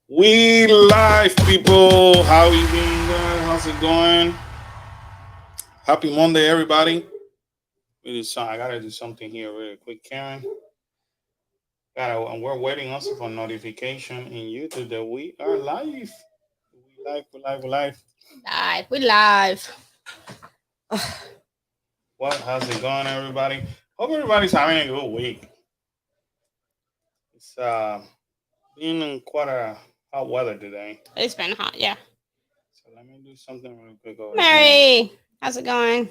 We live, people. How you doing, guys? How's it going? Happy Monday, everybody. I gotta do something here really quick, Karen. And we're waiting also for notification in YouTube that we are live. We live. We live. We live. Live. We live. What? How's it going, everybody? Hope everybody's having a good week. It's been in quite a hot weather today. It's been hot, yeah. So let me do something real quick over here. Mary, how's it going?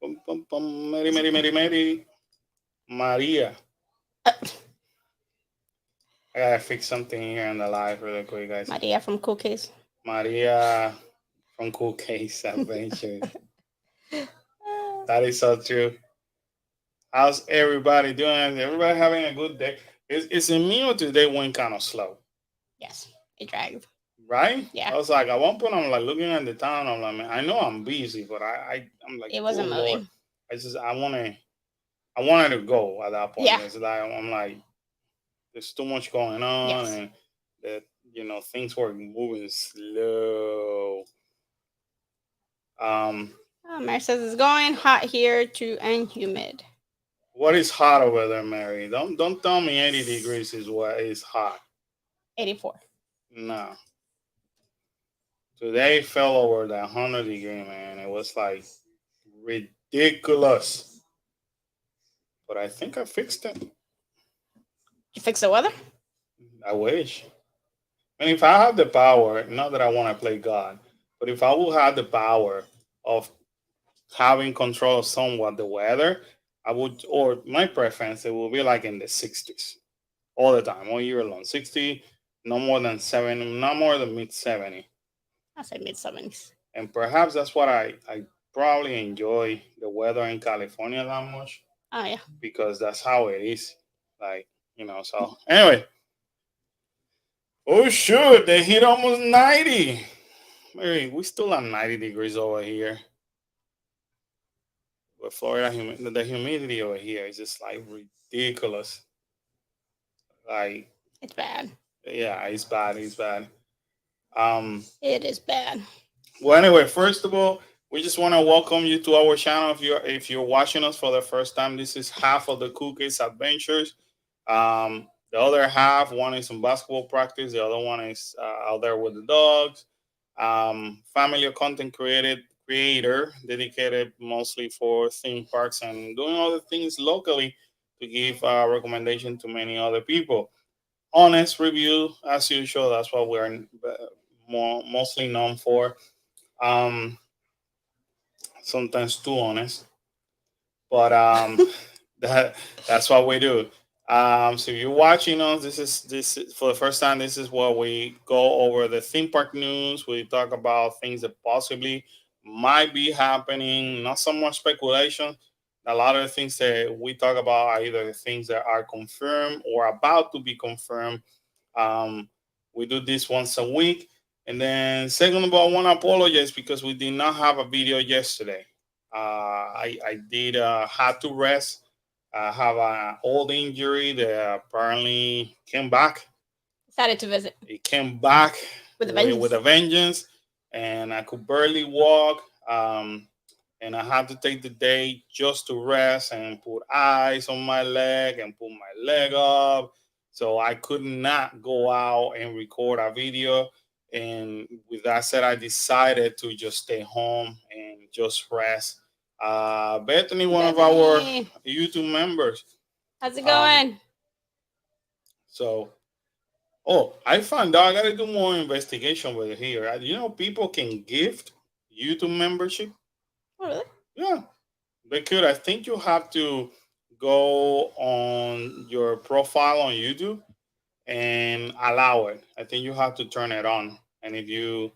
Bum, bum, bum. Mary, Mary, Mary, Mary. Maria. Uh, I gotta fix something here in the live really quick, guys. Maria from Cookies. Maria from Cool Case Adventures. That is so true. How's everybody doing? Everybody having a good day? It's in me or today went kind of slow, Yes, it dragged. right? Yeah, I was like, at one point, I'm like looking at the time. I'm like, man, I know I'm busy, but I'm like, it oh wasn't Lord, moving. I wanted to go at that point. Yeah, It's like I'm like, there's too much going on, yes. and that things were moving slow. Um, Mary says it's going hot here too and humid. what is hot over there, Mary? Don't tell me 80 degrees is what is hot. 84. No, today fell over that 100-degree, man. It was like ridiculous. But I think I fixed it. You fix the weather? I wish. And if I have the power, not that I want to play God, but if I will have the power of having control of somewhat the weather, I would, or my preference, it will be like in the 60s all the time, all year long. 60, no more than 70, not more than mid 70. I say mid 70s. And perhaps that's what I probably enjoy the weather in California that much Oh, yeah. because that's how it is. Like, so anyway, oh, shoot, they hit almost 90. Maybe we still at 90 degrees over here. But Florida, the humidity over here is just like ridiculous. Like, It's bad. yeah, it's bad. It's bad. Um, It is bad. well, anyway, first of all, we just want to welcome you to our channel. If you're watching us for the first time, this is half of the Cookies Adventures. The other half, one is some basketball practice. The other one is out there with the dogs. Family of content creator dedicated mostly for theme parks and doing other things locally to give recommendation to many other people. Honest review as usual. That's what we're mostly known for. Um, Sometimes too honest, but that's what we do. So if you're watching us, this is for the first time. This is where we go over the theme park news. We talk about things that possibly might be happening. Not so much speculation. A lot of the things that we talk about are either the things that are confirmed or about to be confirmed. Um, we do this once a week. And then, second of all, I want to apologize because we did not have a video yesterday. I did had to rest. I have an old injury that apparently came back. Decided to visit It came back with a with vengeance. a vengeance, and I could barely walk. And I had to take the day just to rest and put ice on my leg and put my leg up. So I could not go out and record a video. And with that said, I decided to just stay home and just rest. Bethany, one of our Bethany, YouTube members. how's it Um, going? so, oh, I found out I got to do more investigation with here. People can gift YouTube membership. Oh, really? Yeah, they could. I think you have to go on your profile on YouTube and allow it. I think you have to turn it on. And if you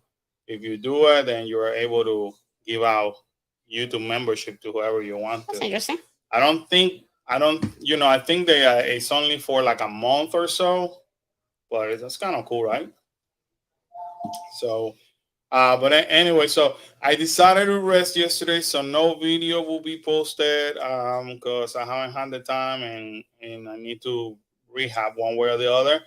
do it, then you are able to give out YouTube membership to whoever you want That's to. interesting. I don't. I think it's only for like a month or so, but that's kind of cool, right? So but anyway, so I decided to rest yesterday, so no video will be posted because I haven't had the time and I need to rehab one way or the other.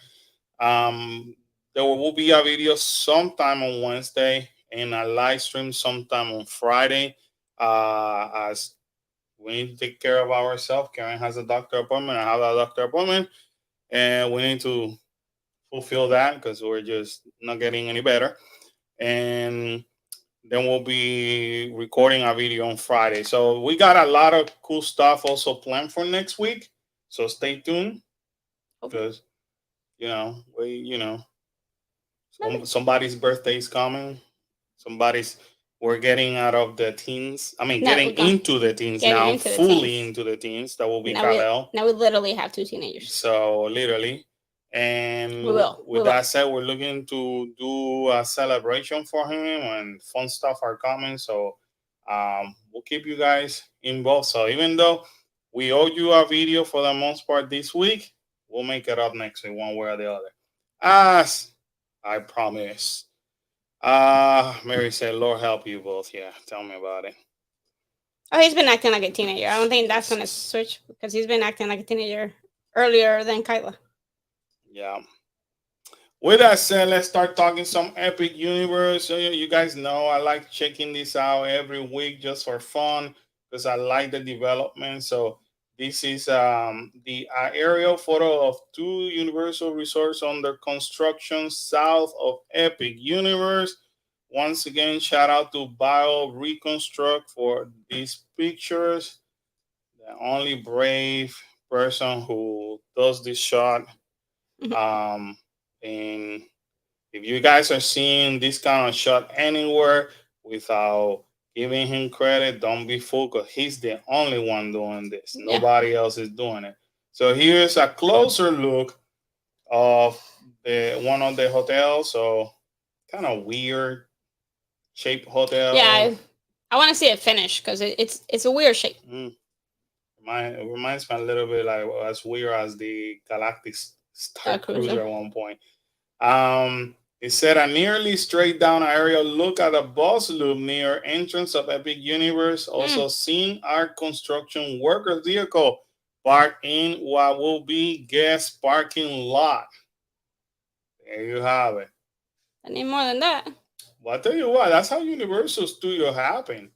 Um, There will be a video sometime on Wednesday and a live stream sometime on Friday. As we need to take care of ourselves. Karen has a doctor appointment. I have a doctor appointment, and we need to fulfill that because we're just not getting any better. And then we'll be recording a video on Friday. So we got a lot of cool stuff also planned for next week. So stay tuned Okay. because somebody's birthday is coming. Somebody's We're getting out of the teens. I mean, No, getting we're going into the teens getting now, into the fully teens. into the teens. That will be Now we Kalel. now we literally have two teenagers. So literally, and We will. with that said, we're looking to do a celebration for him, and fun stuff are coming. So we'll keep you guys involved. So even though we owe you a video for the most part this week, we'll make it up next week, one way or the other. As I promise. Mary said, Lord help you both. Yeah, tell me about it. Oh, he's been acting like a teenager. I don't think that's gonna switch because he's been acting like a teenager earlier than Kyla. Yeah. With that said, let's start talking some Epic Universe. So you guys know I like checking this out every week just for fun because I like the development. So this is the aerial photo of two Universal resorts under construction south of Epic Universe. Once again, shout out to Bio Reconstruct for these pictures. The only brave person who does this shot. Um, and if you guys are seeing this kind of shot anywhere without giving him credit, don't be fooled because he's the only one doing this. Yeah. Nobody else is doing it. So here's a closer look of the one of the hotels. So kind of weird shaped hotel. Yeah, I want to see it finished because it's a weird shape. It reminds me a little bit like as weird as the Galactic Star Cruiser at one point. It said a nearly straight down aerial look at a bus loop near entrance of Epic Universe. Also seen our construction workers vehicle parked in what will be guest parking lot. There you have it. I need more than that. Well, I tell you what, that's how Universal Studio happened.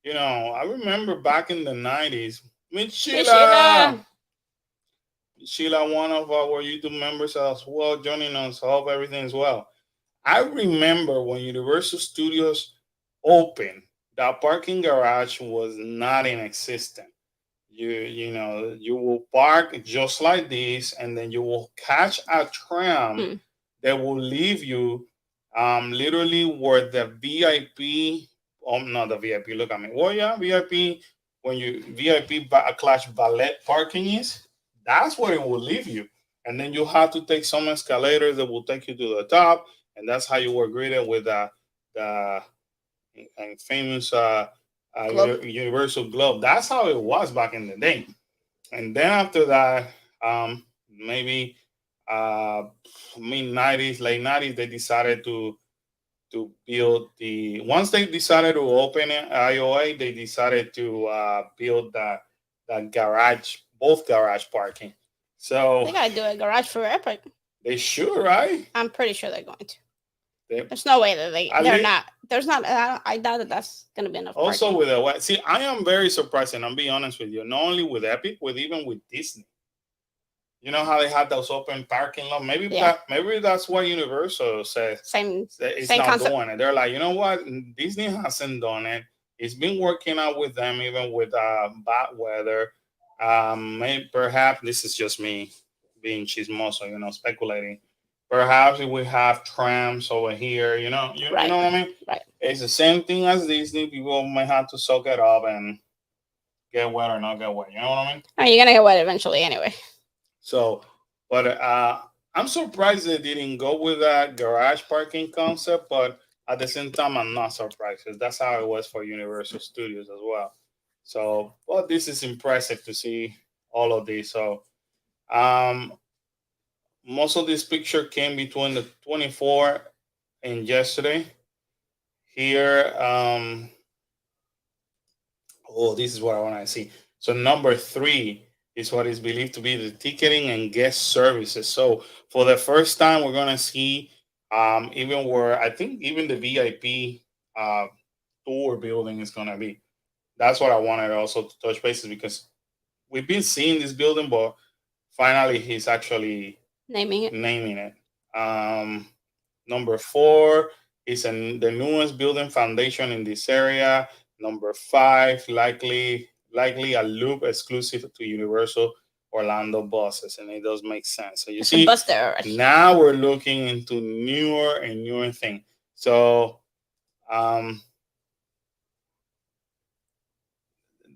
You know, I remember back in the 90s, Sheila, one of our YouTube members as well, joining us. Hope everything is well. I remember when Universal Studios opened, that parking garage was not in existence. You will park just like this, and then you will catch a tram that will leave you literally where the VIP. Oh, not the VIP. Look at me. Well, yeah, VIP. When you VIP class ballet parking is, that's where it will leave you, and then you have to take some escalators that will take you to the top, and that's how you were greeted with the famous Universal Globe. That's how it was back in the day. And then after that, maybe mid 90s, late 90s, they decided to build once they decided to open it, IOA, they decided to build the garage, both garage parking. So they gotta do a garage for Epic. They should, right? I'm pretty sure they're going to. There's no way that they're not. There's not. I doubt that that's gonna be enough. Also, parking. with see, I am very surprised, and I'm being honest with you. Not only with Epic, even with Disney. You know how they had those open parking lot? Maybe that's what Universal says. It's not concept. Doing it. They're like, you know what? Disney hasn't done it. It's been working out with them, even with bad weather. Maybe perhaps this is just me being chismoso, speculating. Perhaps if we have trams over here, you know what I mean? Right. It's the same thing as Disney. People might have to soak it up and get wet or not get wet. You know what I mean? Oh, you're gonna get wet eventually anyway. So, but I'm surprised they didn't go with that garage parking concept. But at the same time, I'm not surprised because that's how it was for Universal Studios as well. So, well, this is impressive to see all of this. So, most of this picture came between the 24 and yesterday. Here, this is what I want to see. So number 3 is what is believed to be the ticketing and guest services. So for the first time, we're going to see Even where I think even the VIP uh, tour building is gonna be. That's what I wanted also to touch bases because we've been seeing this building, but finally he's actually Naming it. naming it. Number four is the newest building foundation in this area. Number five, likely a loop exclusive to Universal Orlando buses, and it does make sense. So you It's a see, bus there already. now we're looking into newer and newer thing. So um,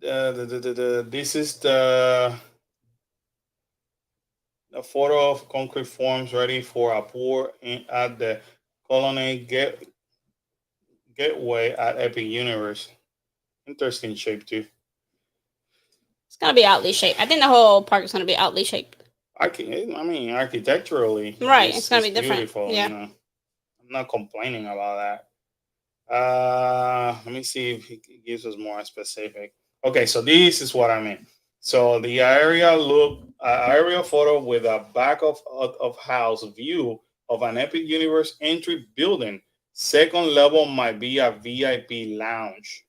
this is the photo of concrete forms ready for a pour at the Colonnade Gateway at Epic Universe. Interesting shape too. It's gonna be oddly shaped. I think the whole park is gonna be oddly shaped. I mean, architecturally, Right. It's gonna be different. beautiful. Yeah. You know, I'm not complaining about that. Let me see if he gives us more specific. Okay, so this is what I mean. So the aerial photo with a back of house view of an Epic Universe entry building. Second level might be a VIP lounge.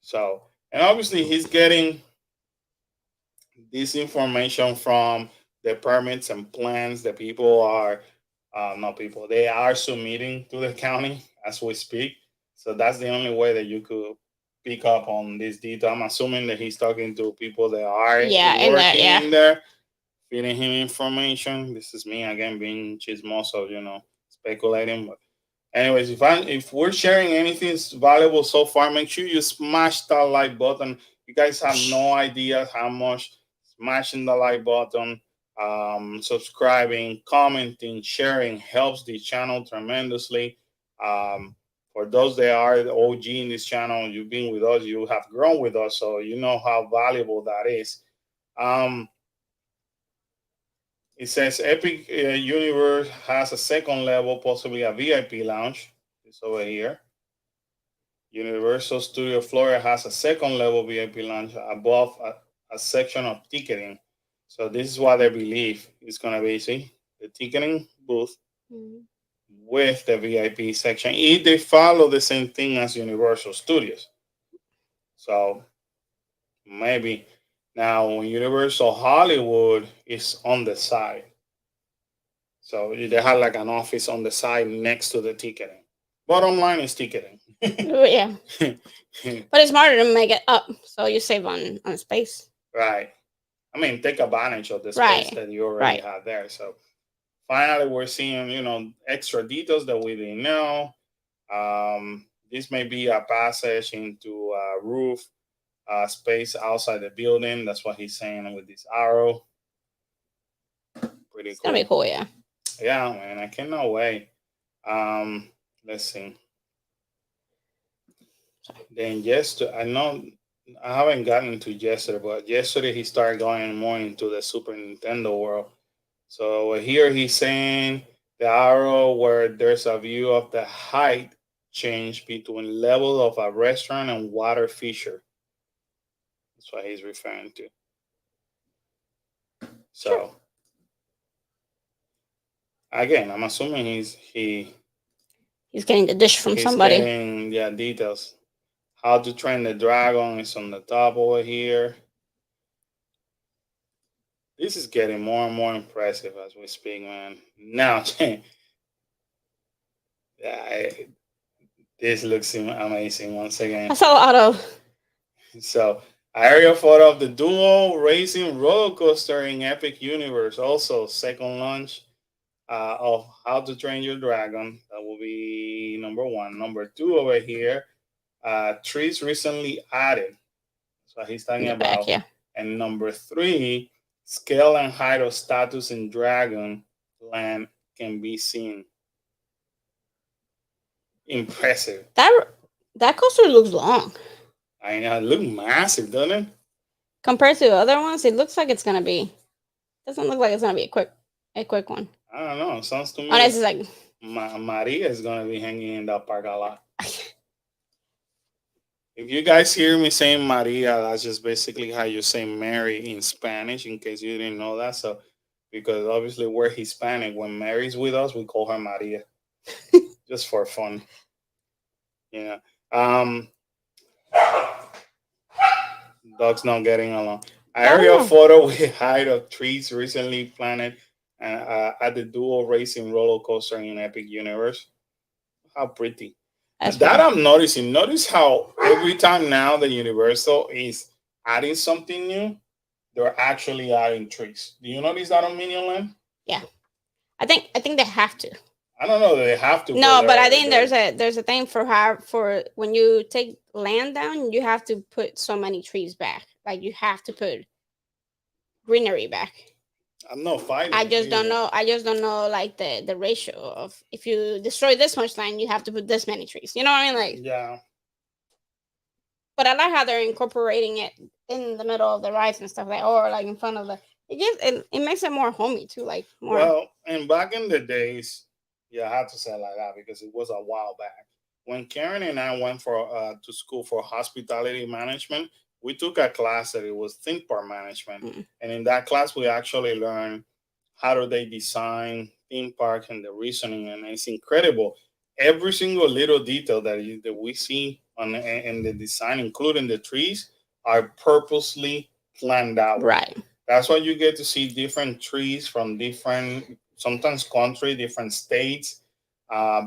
So, and obviously he's getting this information from the permits and plans that people are not people they are submitting to the county as we speak. So that's the only way that you could pick up on this detail. I'm assuming that he's talking to people that are Yeah, in there, working yeah. in there, feeding him information. This is me again being chismoso, speculating. But anyways, if we're sharing anything valuable so far, make sure you smash that like button. You guys have no idea how much smashing the like button, subscribing, commenting, sharing helps the channel tremendously. For those that are the OG in this channel, you've been with us, you have grown with us, so you know how valuable that is. Um, it says Epic Universe has a second level, possibly a VIP lounge. It's over here. Universal Studio Florida has a second level VIP lounge above a section of ticketing. So this is what they believe is going to be. See, the ticketing booth Mhm. with the VIP section. If they follow the same thing as Universal Studios. So maybe now Universal Hollywood is on the side. So they have like an office on the side next to the ticketing. Bottom line is ticketing. Yeah. But it's smarter to make it up so you save on space. Right. I mean, take advantage of the space Right. that you already Right. have there. So finally, we're seeing, extra details that we didn't know. This may be a passage into a roof space outside the building. That's what he's saying with this arrow. Pretty It's gonna be cool. cool, yeah. Yeah, man, I cannot wait. Let's see. Then yesterday, I know I haven't gotten into yesterday, but yesterday he started going more into the Super Nintendo world. So here he's saying the arrow where there's a view of the height change between level of a restaurant and water feature. That's what he's referring to. So Sure. again, I'm assuming He's getting the dish from he's somebody. getting details. How to Train the Dragon is on the top over here. This is getting more and more impressive as we speak, man. Now, this looks amazing once again. That's a lot of. So, aerial photo of the dual racing roller coaster in Epic Universe. Also, second launch of How to Train Your Dragon. That will be number one. Number two over here, trees recently added. That's what he's talking In the back, about. yeah. And number three, scale and height of status in Dragon Land can be seen. Impressive. That coaster looks long. I know, it looks massive, doesn't it? Compared to the other ones, it looks like it's gonna be. Doesn't look like it's gonna be a quick one. I don't know. It sounds to me Unless it's like. Maria is going to be hanging in that park a lot. If you guys hear me saying Maria, that's just basically how you say Mary in Spanish, in case you didn't know that. So because obviously we're Hispanic. When Mary's with us, we call her Maria, just for fun. Yeah. Um, Dog's not getting along. Aerial Oh, photo with height of trees recently planted at the Duo Racing roller coaster in Epic Universe. How pretty. that's That pretty. I'm noticing. Notice how every time now the Universal is adding something new, they're actually adding trees. Do you notice that on Minion Land? Yeah, I think they have to. I don't know. They have to, but No, but I they're think they're there's a thing for how for when you take land down, you have to put so many trees back. Like you have to put greenery back. I'm not fighting I it just don't either. know. I just don't know like the ratio of if you destroy this much land, you have to put this many trees. You know what I mean? Like, Yeah. but I like how they're incorporating it in the middle of the rides and stuff like, or like in front of the. It makes it more homey too, like more. Well, and back in the days, yeah, I had to say it like that because it was a while back. When Karen and I went for to school for hospitality management, we took a class that it was theme park management, Mm, and in that class we actually learned how do they design theme parks and the reasoning, and it's incredible. Every single little detail that we see on in the design, including the trees, are purposely planned out. right, That's why you get to see different trees from different, sometimes country, different states,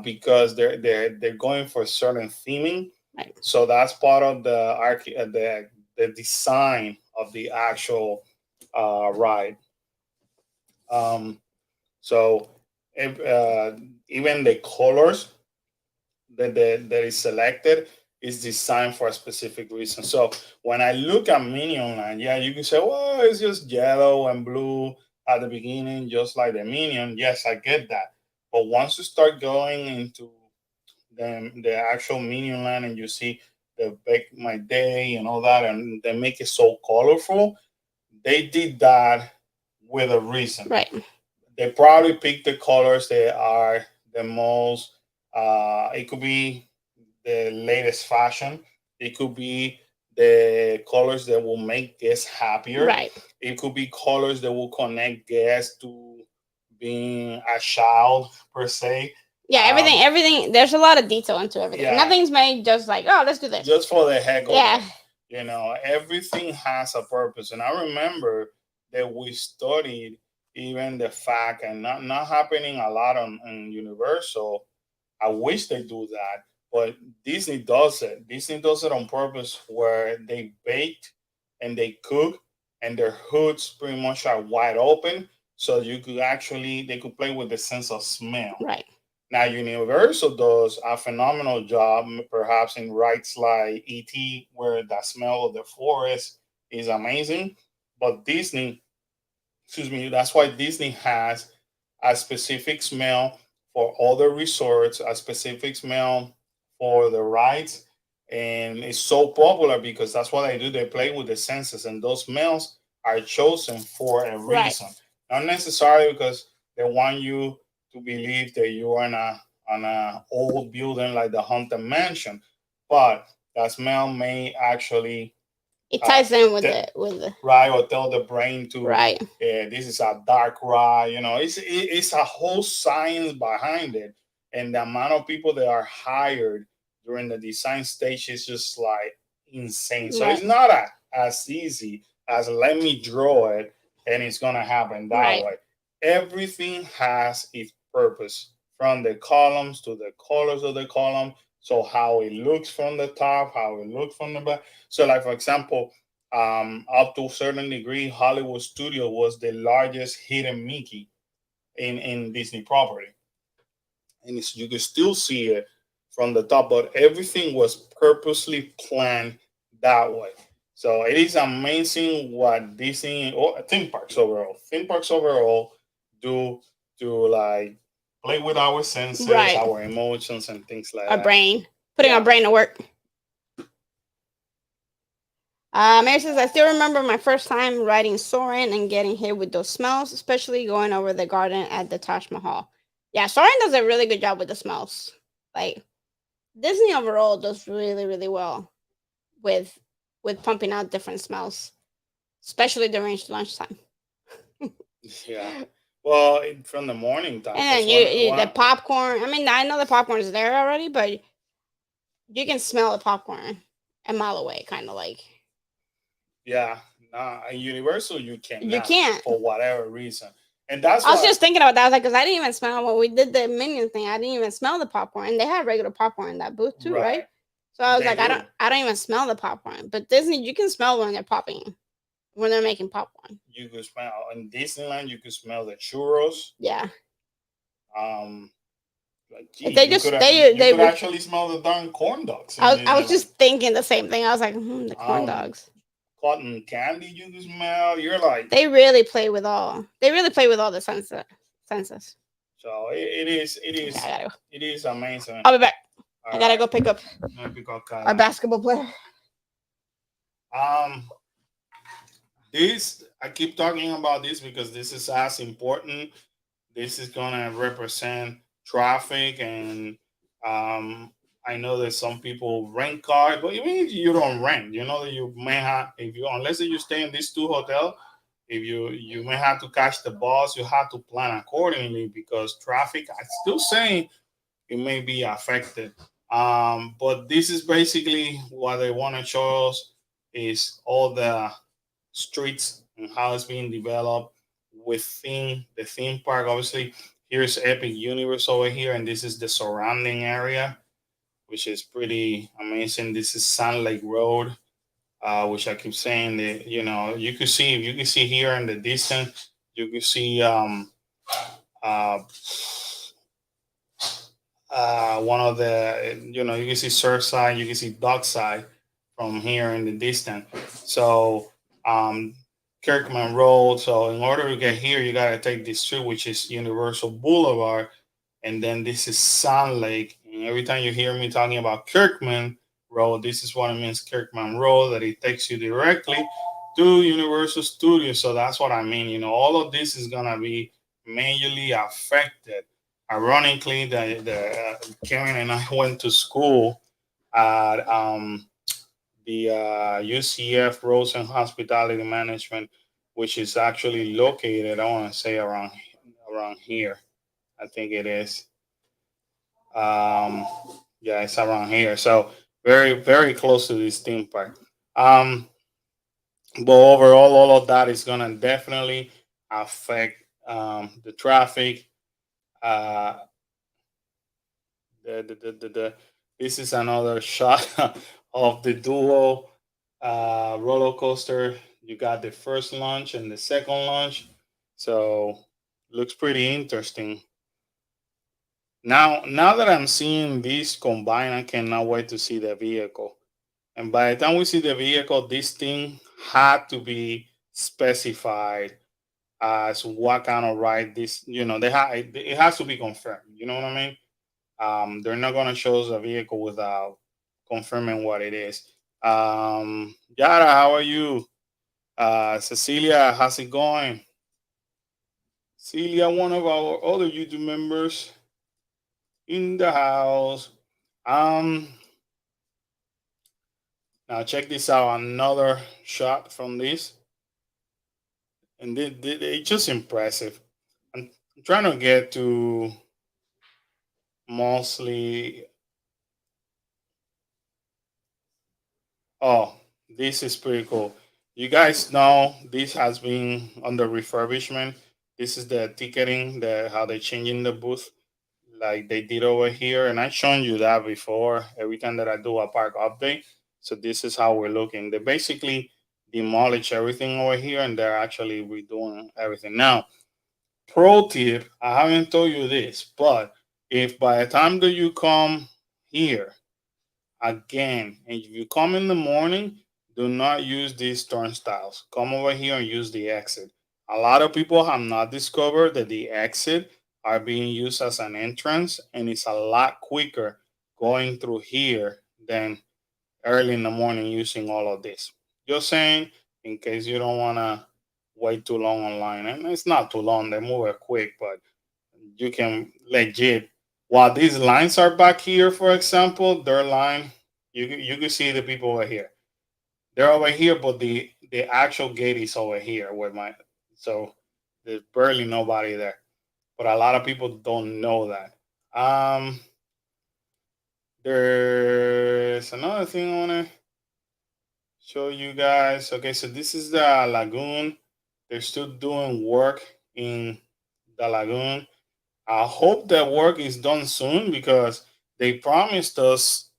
because they're going for certain theming. right. So that's part of the design of the actual ride. Um, so if, even the colors that is selected is designed for a specific reason. So when I look at Minion Land, yeah, you can say, well, it's just yellow and blue at the beginning, just like the Minion. Yes, I get that. But once you start going into the actual Minion Land and you see the Bake My Day and all that, and they make it so colorful, they did that with a reason. Right. They probably pick the colors that are the most it could be the latest fashion, it could be the colors that will make guests happier, Right. it could be colors that will connect guests to being a child per se. Yeah, everything, um everything. There's a lot of detail into everything. yeah, Nothing's made just like, oh, let's do this. just for the heck of Yeah, it. Everything has a purpose. And I remember that we studied even the fact, and not happening a lot on Universal. I wish they do that, but Disney does it. Disney does it on purpose, where they bake and they cook, and their hoods pretty much are wide open, so you could actually they could play with the sense of smell. right. Now, Universal does a phenomenal job, perhaps in rides like ET, where the smell of the forest is amazing. But Disney, excuse me, that's why Disney has a specific smell for all the resorts, a specific smell for the rides. And it's so popular because that's what they do. They play with the senses, and those smells are chosen for a Right. reason. Not necessarily because they want you to believe that you are in a old building like the Haunted Mansion, but that smell may actually It uh, ties in with te- the right, or tell the brain to right. this is a dark ride. It's a whole science behind it, and the amount of people that are hired during the design stage is just like insane. So it's Right. not as easy as let me draw it and it's gonna happen that Right. way. Everything has its purpose, from the columns to the colors of the column. So how it looks from the top, how it looks from the back. So, like for example, up to a certain degree, Hollywood Studio was the largest hidden Mickey in Disney property, and you can still see it from the top. But everything was purposely planned that way. So it is amazing what Disney or theme parks overall do to like play with our senses, Right. our emotions, and things like Our that. brain. Putting our Yeah. brain to work. Mary says, I still remember my first time riding Soren and getting hit with those smells, especially going over the garden at the Taj Mahal. Yeah, Soren does a really good job with the smells. Like Disney overall does really, really well with pumping out different smells, especially during lunchtime. Yeah. Well, from the morning time, And because then one the one popcorn. I mean, I know the popcorn is there already, but you can smell the popcorn a mile away, kind of like yeah, nah, at Universal you you cannot can't. for whatever reason, and that's I was why. just thinking about that. I was like, because I didn't even smell when we did the minion thing. I didn't even smell the popcorn, and they had regular popcorn in that booth too, right? Right, So I was they like, do. I don't even smell the popcorn. But Disney, you can smell when they're popping, when they're making popcorn. You could smell in Disneyland. You could smell the churros. Yeah, Um, like, gee, they just you they could would. actually smell the darn corn dogs in I was Disneyland. just thinking the same thing. I was like, the corn Um, dogs. cotton candy you could smell. You're like, They really play with all. They really play with all the senses. so Okay, I gotta go. it is amazing. I'll be back. All I gotta right, go pick up let me pick up our Kala. basketball player. Um, this I keep talking about this because this is as important. This is gonna represent traffic, and I know that some people rent cars, but even if you don't rent, you know that you may have, if you, unless you stay in these two hotels, if you may have to catch the bus, you have to plan accordingly because traffic. I'm still saying it may be affected. But this is basically what they want to show us is all the streets and how it's being developed within the theme park. Obviously, here's Epic Universe over here, and this is the surrounding area, which is pretty amazing. This is Sand Lake Road, which I keep saying that you can see here in the distance, you can see uh, one of the you can see Surfside, you can see Dockside from here in the distance. So um, Kirkman Road. So in order to get here, you gotta take this street, which is Universal Boulevard, and then this is Sun Lake. And every time you hear me talking about Kirkman Road, this is what it means, Kirkman Road, that it takes you directly to Universal Studios. So that's what I mean. All of this is gonna be majorly affected. Ironically, the Karen and I went to school at the UCF Rosen Hospitality Management, which is actually located, I want to say around here. I think it is. Um, yeah, it's around here. So very very close to this theme park. Um, but overall, all of that is gonna definitely affect the traffic. Uh, the this is another shot of the duo roller coaster. You got the first launch and the second launch, so looks pretty interesting. Now that I'm seeing these combined, I cannot wait to see the vehicle. And by the time we see the vehicle, this thing had to be specified as what kind of ride this. It has to be confirmed. You know what I mean? They're not going to show us a vehicle without confirming what it is. Yara, how are you? Cecilia, how's it going? Celia, one of our other YouTube members in the house. Um, Now check this out. Another shot from this, and it's just impressive. I'm trying to get to mostly. Oh, this is pretty cool. You guys know this has been under refurbishment. This is the ticketing, the how they changing the booth, like they did over here, and I've shown you that before. Every time that I do a park update, so this is how we're looking. They basically demolish everything over here, and they're actually redoing everything now. Pro tip: I haven't told you this, but if by the time that you come here again, and if you come in the morning, do not use these turnstiles. Come over here and use the exit. A lot of people have not discovered that the exit are being used as an entrance, and it's a lot quicker going through here than early in the morning using all of this. Just saying, in case you don't want to wait too long online. And it's not too long, they move it quick, but you can legit. While these lines are back here, for example, their line, you can see the people over here. They're over here, but the actual gate is over here with my so. There's barely nobody there, but a lot of people don't know that. Um, there's another thing I want to show you guys. Okay, so this is the lagoon. They're still doing work in the lagoon. I hope that work is done soon because they promised us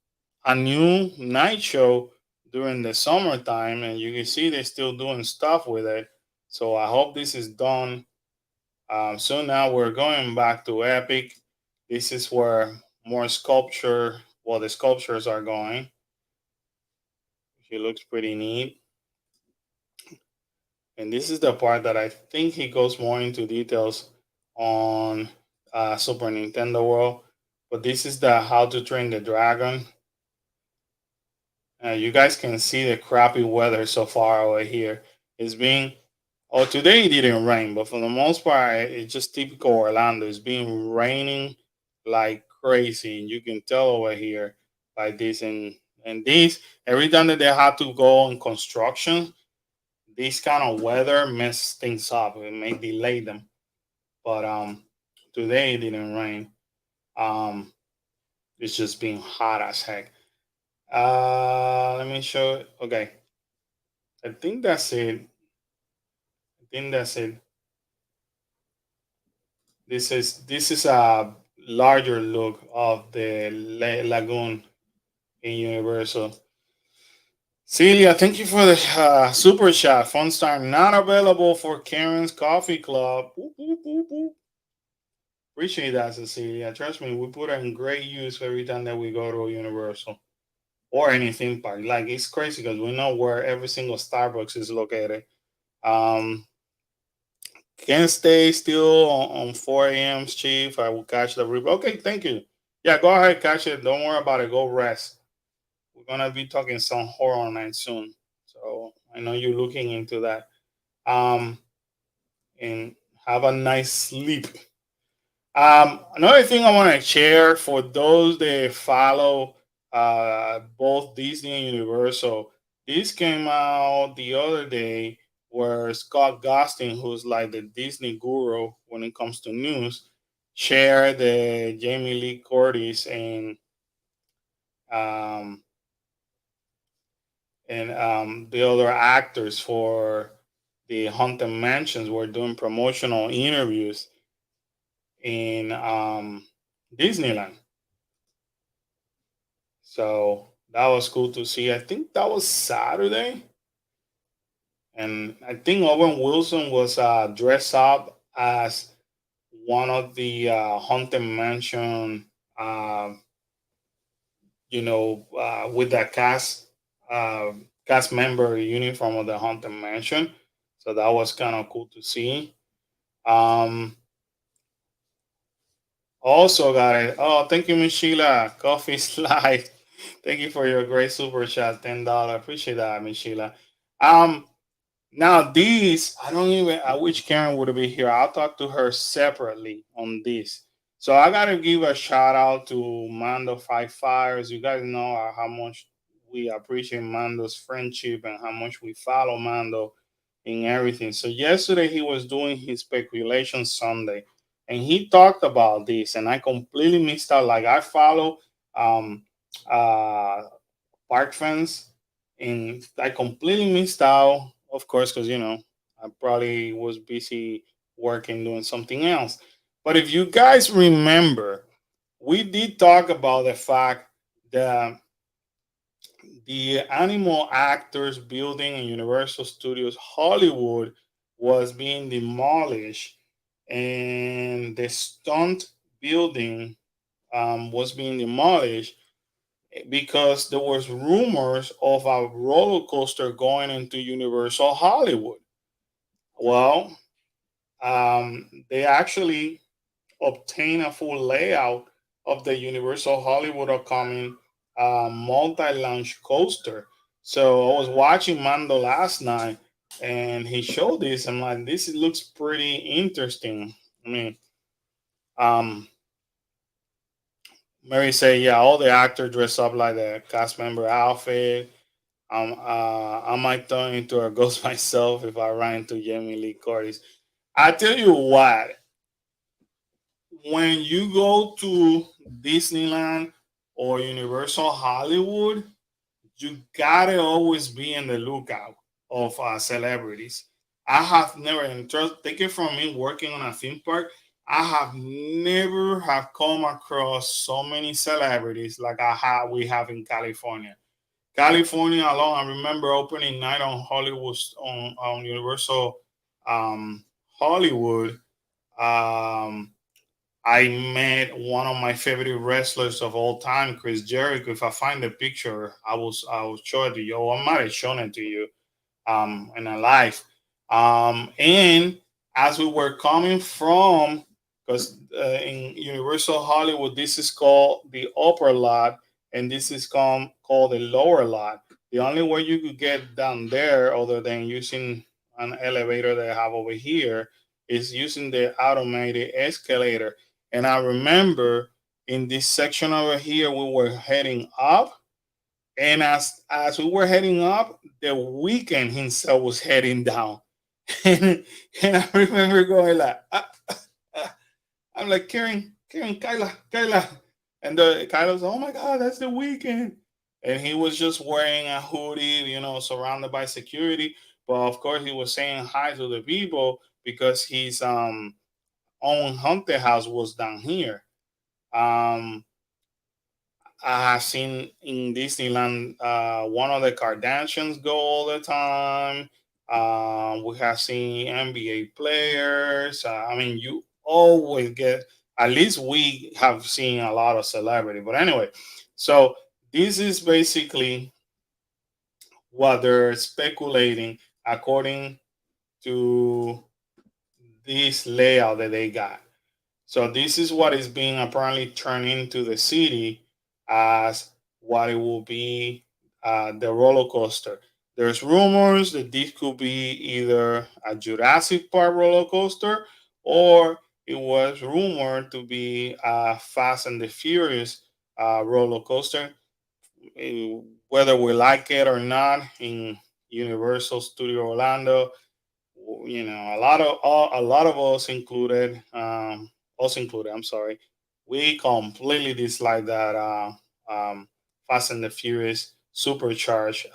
a new night show during the summertime, and you can see they're still doing stuff with it. So I hope this is done soon. Now we're going back to Epic. This is where more sculpture, well, the sculptures are going. He looks pretty neat. And this is the part that I think he goes more into details on Super Nintendo World. But this is the How to Train the Dragon. You guys can see the crappy weather so far over here. It's been, oh, today it didn't rain, but for the most part, it's just typical Orlando. It's been raining like crazy. And you can tell over here by this. And this, every time that they have to go on construction, this kind of weather mess things up. It may delay them, but today it didn't rain. Um, it's just being hot as heck. Let me show it. Okay, I think that's it. I think that's it. This is a larger look of the lagoon in Universal. Celia, thank you for the super chat. Fun star not available for Karen's Coffee Club. Boop, boop, boop, boop. Appreciate that, Cecilia. Trust me, we put it in great use every time that we go to a Universal or any theme park. Like it's crazy because we know where every single Starbucks is located. Um, can stay still on 4 a.m.'s, Chief. I will catch the replay. Okay, thank you. Yeah, go ahead, catch it. Don't worry about it. Go rest. We're gonna be talking some horror night soon. So I know you're looking into that. Um, and have a nice sleep. Another thing I want to share for those that follow both Disney and Universal, this came out the other day where Scott Gustin, who's like the Disney guru when it comes to news, shared the Jamie Lee Curtis um, and the other actors for the Haunted Mansions were doing promotional interviews in Disneyland. So that was cool to see. I think that was Saturday. And I think Owen Wilson was dressed up as one of the Haunted Mansion, uh, with the uh, cast member uniform of the Haunted Mansion. So that was kind of cool to see. Um, Also got it. Oh, thank you, Miss Sheila. Coffee slide. Thank you for your great super chat, $10. Appreciate that, Miss Sheila. Um, Now these, I don't even. I wish Karen would be here. I'll talk to her separately on this. So I gotta give a shout out to Mando Five Fires. You guys know how much we appreciate Mando's friendship and how much we follow Mando in everything. So yesterday he was doing his speculation Sunday, and he talked about this, and I completely missed out. Like I follow um uh park fans, and I completely missed out, of course, because I probably was busy working doing something else. But if you guys remember, we did talk about the fact that the Animal Actors building in Universal Studios Hollywood was being demolished, and the stunt building was being demolished because there was rumors of a roller coaster going into Universal Hollywood. Well, they actually obtained a full layout of the Universal Hollywood upcoming multi-launch coaster. So I was watching Mando last night, and he showed this. I'm like, this looks pretty interesting. I mean, um, Mary say, yeah, all the actors dress up like the cast member outfit. I might turn into a ghost myself if I ran into Jamie Lee Curtis. I tell you what, when you go to Disneyland or Universal Hollywood, you gotta always be in the lookout of celebrities. I have never, and take it from me working on a theme park, I have never have come across so many celebrities like we have in California. California alone, I remember opening night on Hollywood on Universal Hollywood. Um, I met one of my favorite wrestlers of all time, Chris Jericho. If I find the picture, I will show it to you. I might have shown it to you in a live. And as we were coming from, because in Universal Hollywood, this is called the upper lot, and this is called the lower lot. The only way you could get down there, other than using an elevator that I have over here, is using the automated escalator. And I remember in this section over here, we were heading up, and as we were heading up, the weekend himself was heading down. and, and I remember going like, I'm like, Karen, Kyla. And Kyla was, oh my God, that's the weekend. And he was just wearing a hoodie, surrounded by security. But of course, he was saying hi to the people because his own haunted house was down here. Um, I have seen in Disneyland one of the Kardashians go all the time. We have seen NBA players. I mean, you always get, at least we have seen a lot of celebrity. But anyway, so this is basically what they're speculating according to this layout that they got. So this is what is being apparently turned into the city as what it will be the roller coaster. There's rumors that this could be either a Jurassic Park roller coaster or it was rumored to be a Fast and the Furious roller coaster. Whether we like it or not, in Universal Studio Orlando, a lot of us included, I'm sorry, we completely dislike that Fast and the Furious supercharged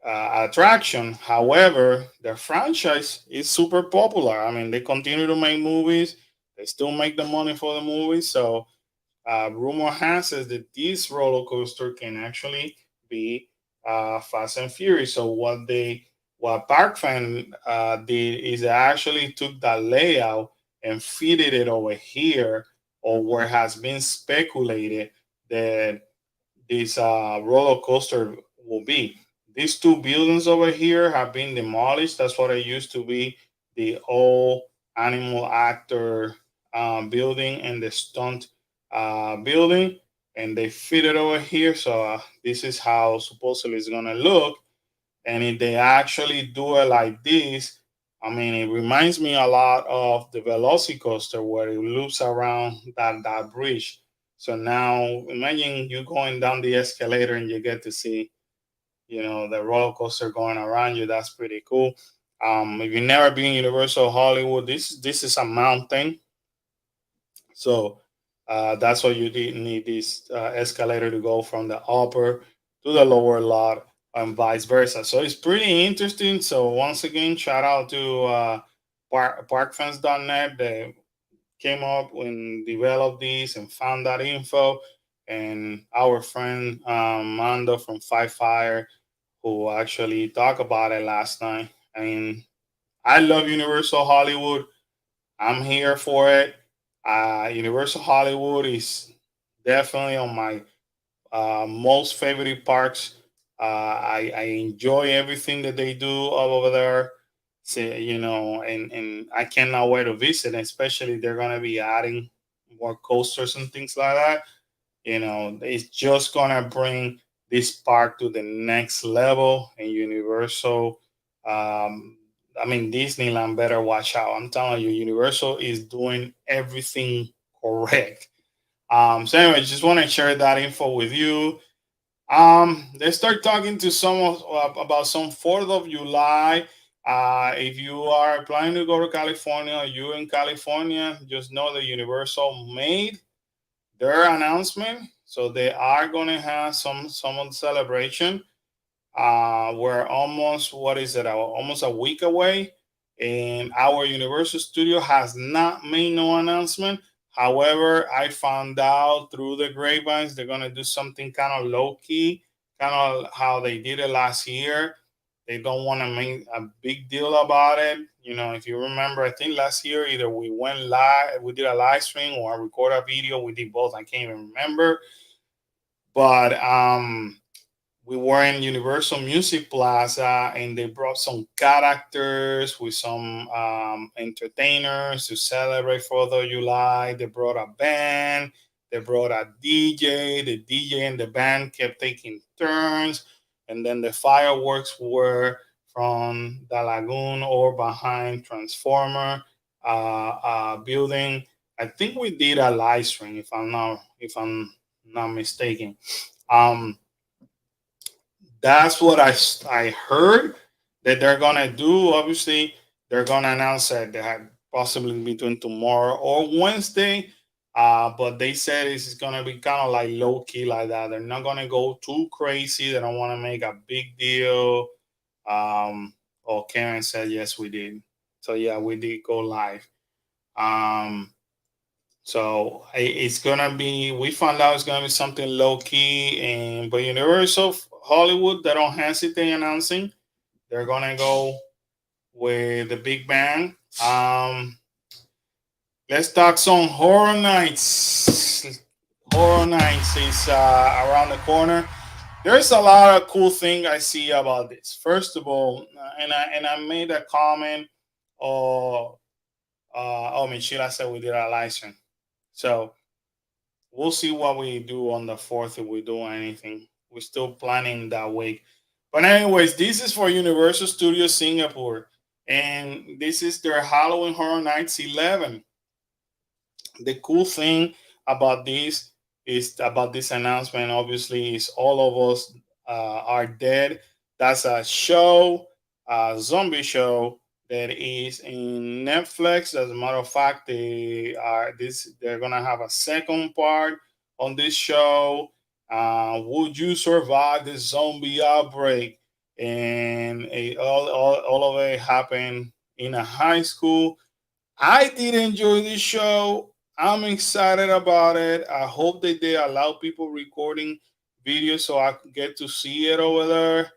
attraction. However, the franchise is super popular. I mean, they continue to make movies, they still make the money for the movies. So rumor has it that this roller coaster can actually be Fast and Furious. So what Park Fan did is they actually took that layout and fitted it over here, or where has been speculated that this roller coaster will be. These two buildings over here have been demolished. That's what it used to be, the old animal actor building and the stunt building, and they fit it over here. So this is how supposedly it's gonna look. And if they actually do it like this, I mean, it reminds me a lot of the Velocicoaster where it loops around that bridge. So now imagine you going down the escalator and you get to see, the roller coaster going around you. That's pretty cool. If you've never been Universal Hollywood, this is a mountain. So that's why you need this escalator to go from the upper to the lower lot and vice versa. So it's pretty interesting. So once again, shout out to parkfans.net. They came up and developed these and found that info. And our friend Mando from Five Fire, who actually talked about it last night. I mean, I love Universal Hollywood. I'm here for it. Universal Hollywood is definitely on my most favorite parks. I enjoy everything that they do all over there. So, and I cannot wait to visit, especially they're going to be adding more coasters and things like that. It's just going to bring this park to the next level. And Universal, I mean, Disneyland better watch out. I'm telling you, Universal is doing everything correct. So anyway, just want to share that info with you. Let's start talking to about some 4th of July. If you are planning to go to California, you in California, just know that Universal made their announcement. So they are going to have some of the celebration. We're almost, what is it, almost a week away, and our Universal Studio has not made no announcement. However, I found out through the grapevines they're gonna do something kind of low key, kind of how they did it last year. They don't want to make a big deal about it. You know, if you remember, I think last year either we went live, we did a live stream, or I recorded a video. We did both. I can't even remember, but we were in Universal Music Plaza and they brought some characters with some entertainers to celebrate 4th of July. They brought a band, they brought a DJ. The DJ and the band kept taking turns. And then the fireworks were from the lagoon or behind Transformer building. I think we did a live stream if I'm not mistaken. Um, that's what I heard that they're gonna do. Obviously, they're gonna announce that they had possibly between tomorrow or Wednesday. But they said it's gonna be kind of like low key like that. They're not gonna go too crazy. They don't want to make a big deal. Oh, Karen said yes, we did. So yeah, we did go live. Um, so it's gonna be. We found out it's gonna be something low key, and but Universal Hollywood, they don't hesitate announcing they're gonna go with the Big Bang. Let's talk some Horror Nights. Horror Nights is around the corner. There's a lot of cool thing I see about this. First of all, and I made a comment. Or Michelle said we did a license. So we'll see what we do on the 4th if we do anything. We're still planning that week. But anyways, this is for Universal Studios Singapore. And this is their Halloween Horror Nights 11. The cool thing about this is about this announcement, obviously, is all of us are dead. That's a show, a zombie show that is in Netflix. As a matter of fact, they're gonna have a second part on this show. Would you survive the zombie outbreak? And all of it happened in a high school. I did enjoy this show. I'm excited about it. I hope that they allow people recording videos so I can get to see it over there.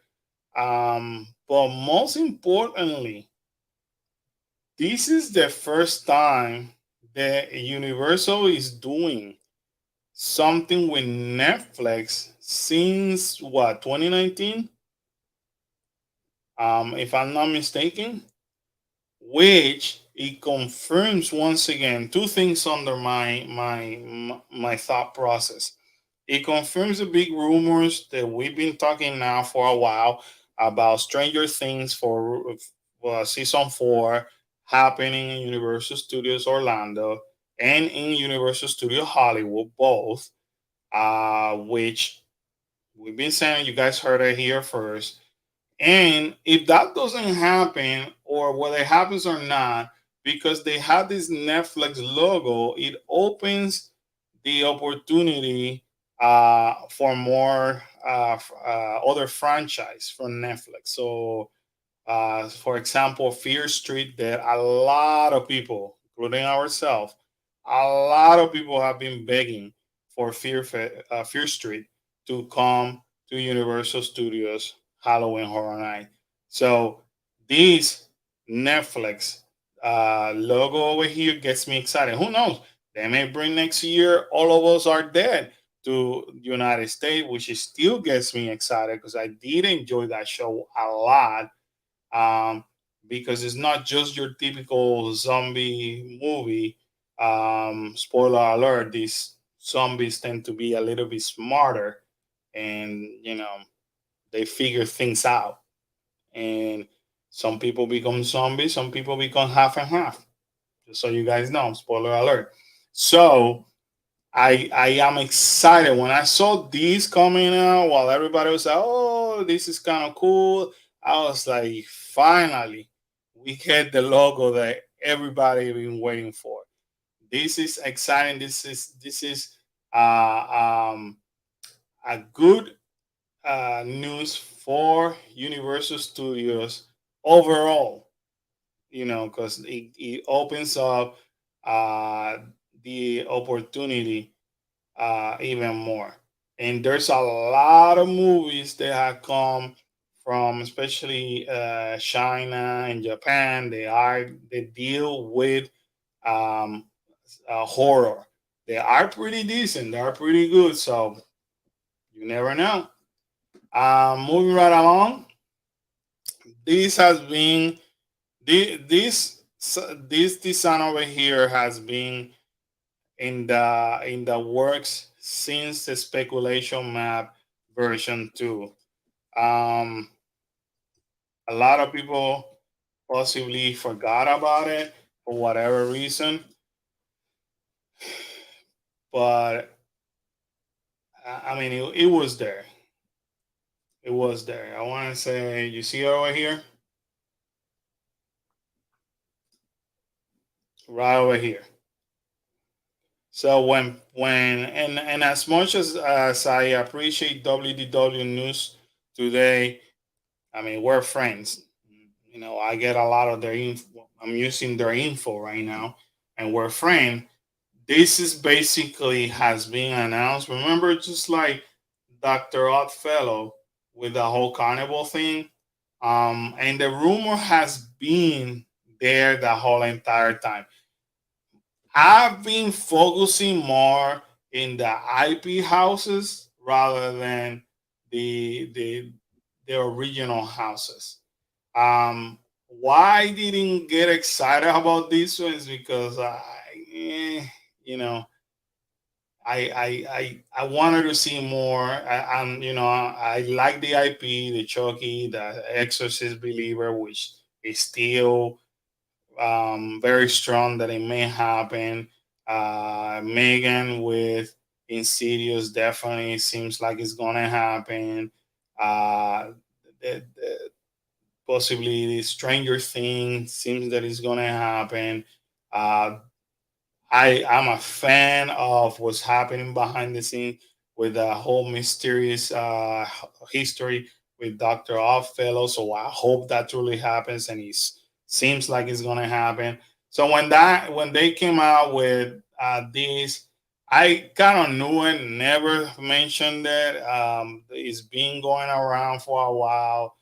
But most importantly, this is the first time that Universal is doing something with Netflix since what, 2019? If I'm not mistaken, which it confirms once again two things under my thought process. It confirms the big rumors that we've been talking now for a while about Stranger Things for season 4 happening in Universal Studios Orlando and in Universal Studio Hollywood, both, which we've been saying. You guys heard it here first. And if that doesn't happen, or whether it happens or not, because they have this Netflix logo, it opens the opportunity for more other franchise from Netflix. So, for example, Fear Street, that a lot of people, including ourselves, a lot of people have been begging for Fear Street to come to Universal Studios Halloween Horror Night. So this Netflix logo over here gets me excited. Who knows? They may bring next year All of Us Are Dead to the United States, which is still gets me excited because I did enjoy that show a lot. Um, because it's not just your typical zombie movie. Spoiler alert: these zombies tend to be a little bit smarter, and they figure things out. And some people become zombies, some people become half and half. Just so you guys know, spoiler alert. So I am excited when I saw these coming out while everybody was like, "Oh, this is kind of cool." I was like, finally, we get the logo that everybody been waiting for. This is exciting. This is um, a good news for Universal Studios overall. Because it opens up uh, the opportunity even more. And there's a lot of movies that have come from, especially China and Japan. They deal with um, horror. They are pretty decent. They are pretty good. So you never know. Moving right along. This has been this design over here has been in the works since the speculation map version 2. Um, a lot of people possibly forgot about it for whatever reason, but I mean, it was there. It was there. I want to say, you see it over here, right over here. So and as much as I appreciate WDW News today, I mean, we're friends. I get a lot of their info. I'm using their info right now, and we're friends. This is basically has been announced. Remember, just like Dr. Oddfellow with the whole carnival thing, and the rumor has been there the whole entire time. I've been focusing more in the IP houses rather than the the original houses. Why I didn't get excited about this one is because you know, I wanted to see more. I like the IP, the Chucky, the Exorcist Believer, which is still very strong that it may happen. Megan with Insidious definitely seems like it's gonna happen. Uh, the, possibly the Stranger Thing seems that it's gonna happen. Uh, I'm a fan of what's happening behind the scene with the whole mysterious history with Doctor Oddfellow. So I hope that truly happens, and it seems like it's gonna happen. So when they came out with this, I kind of knew it, never mentioned it. It's been going around for a while.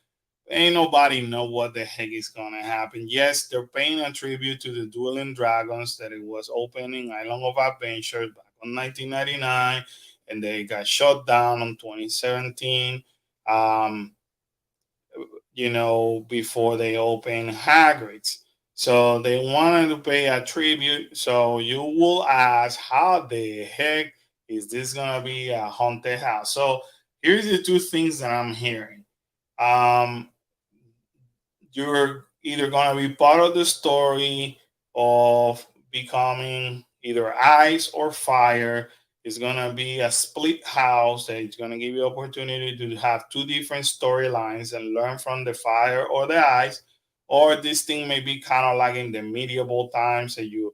Ain't nobody know what the heck is gonna happen. Yes, they're paying a tribute to the Dueling Dragons that it was opening Island of Adventure back in 1999, and they got shut down in 2017. Um, before they opened Hagrid's. So they wanted to pay a tribute. So you will ask, how the heck is this gonna be a haunted house? So here's the two things that I'm hearing. Um, you're either going to be part of the story of becoming either ice or fire. It's going to be a split house that it's going to give you opportunity to have two different storylines and learn from the fire or the ice. Or this thing may be kind of like in the medieval times that you're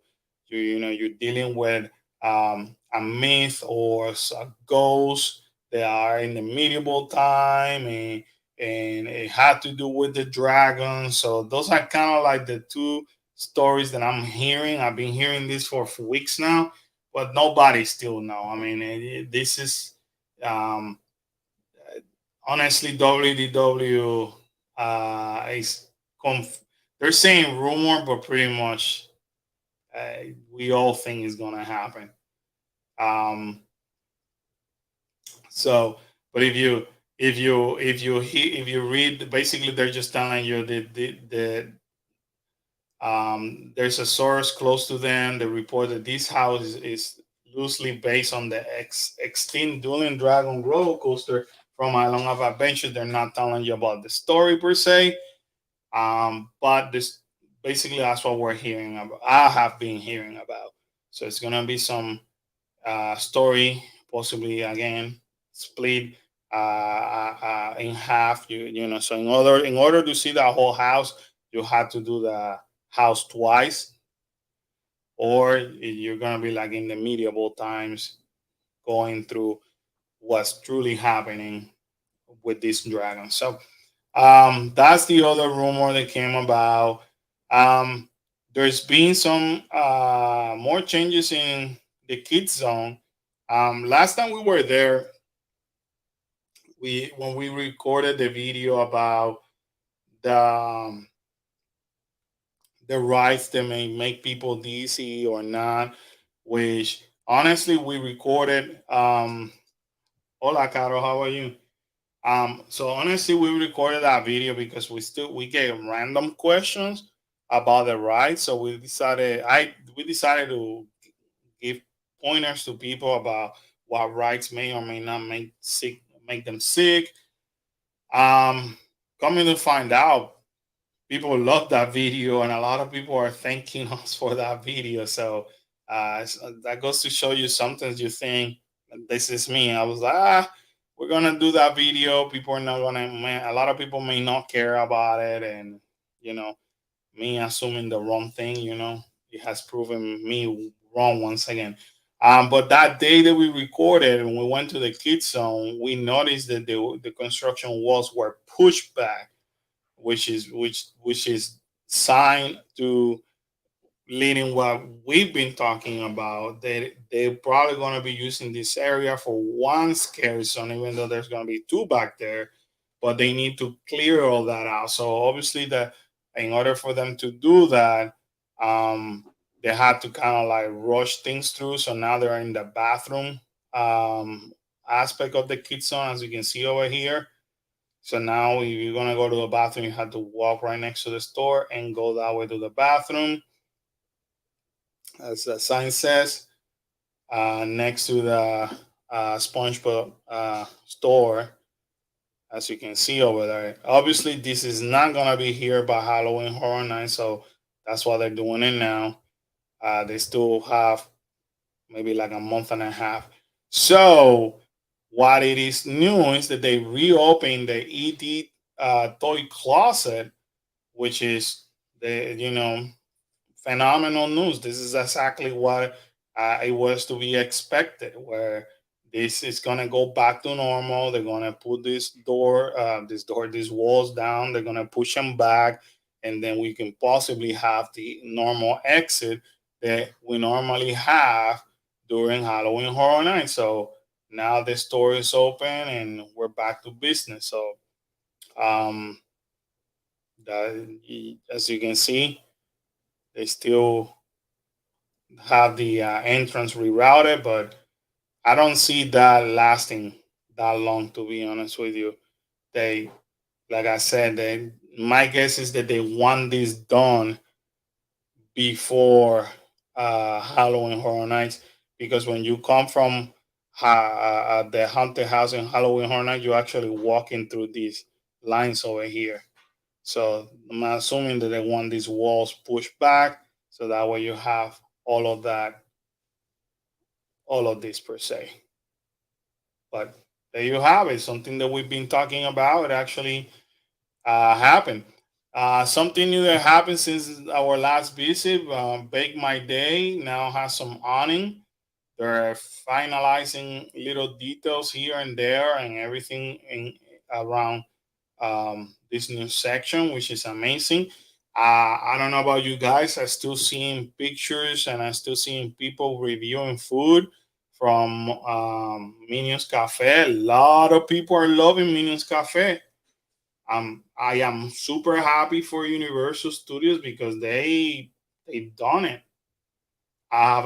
dealing with a myth or a ghost that are in the medieval time, and it had to do with the dragon. So those are kind of like the two stories that I'm hearing. I've been hearing this for weeks now, but nobody still know. I mean, this is um, honestly WDW is they're saying rumor, but pretty much we all think is gonna happen. Um, So, but if you read, basically they're just telling you there's a source close to them that report that this house is loosely based on the extinct Dueling Dragon roller coaster from Island of Adventure. They're not telling you about the story per se, but this basically that's what we're hearing about. I have been hearing about. So it's gonna be some story, possibly again split in half. So in order to see the whole house, you had to do the house twice, or you're gonna be like in the medieval times, going through what's truly happening with this dragon. So that's the other rumor that came about. Um, there's been some more changes in the kids zone. Last time we were there, we when we recorded the video about the the rights that may make people dizzy or not, which honestly we recorded. Hola, Caro, how are you? So honestly, we recorded that video because we get random questions about the rights. So we decided to give pointers to people about what rights may or may not make them sick. Um, Coming to find out, people love that video, and a lot of people are thanking us for that video. So that goes to show you sometimes you think this is me. I was like, we're gonna do that video. People are not gonna. Man, a lot of people may not care about it, and you know, me assuming the wrong thing. It has proven me wrong once again. But that day that we recorded and we went to the kids zone, we noticed that the construction walls were pushed back, which is sign to leading what we've been talking about. They're probably going to be using this area for one scary zone, even though there's going to be two back there. But they need to clear all that out. So obviously, that in order for them to do that, um, they had to kind of like rush things through. So now they're in the bathroom um, aspect of the kids zone, as you can see over here. So now, if you're gonna go to the bathroom, you have to walk right next to the store and go that way to the bathroom, as the sign says, next to the SpongeBob store, as you can see over there. Obviously, this is not gonna be here by Halloween Horror Night, so that's why they're doing it now. They still have maybe like a month and a half. So, what it is new is that they reopened the ED toy closet, which is the phenomenal news. This is exactly what it was to be expected. Where this is gonna go back to normal. They're gonna put these walls down. They're gonna push them back, and then we can possibly have the normal exit that we normally have during Halloween Horror Night. So now the store is open and we're back to business. So um, as you can see, they still have the entrance rerouted, but I don't see that lasting that long. To be honest with you, they, like I said, my guess is that they want this done before Halloween Horror Nights, because when you come from the haunted house in Halloween Horror Nights, you're actually walking through these lines over here. So I'm assuming that they want these walls pushed back, so that way you have all of that, all of this per se. But there you have it. Something that we've been talking about. It actually happened. Something new that happened since our last visit. Bake My Day now has some awning. They're finalizing little details here and there and everything around this new section, which is amazing. I don't know about you guys. I still seeing pictures and I still seeing people reviewing food from Minions Cafe. A lot of people are loving Minions Cafe. I am super happy for Universal Studios because they've done it. I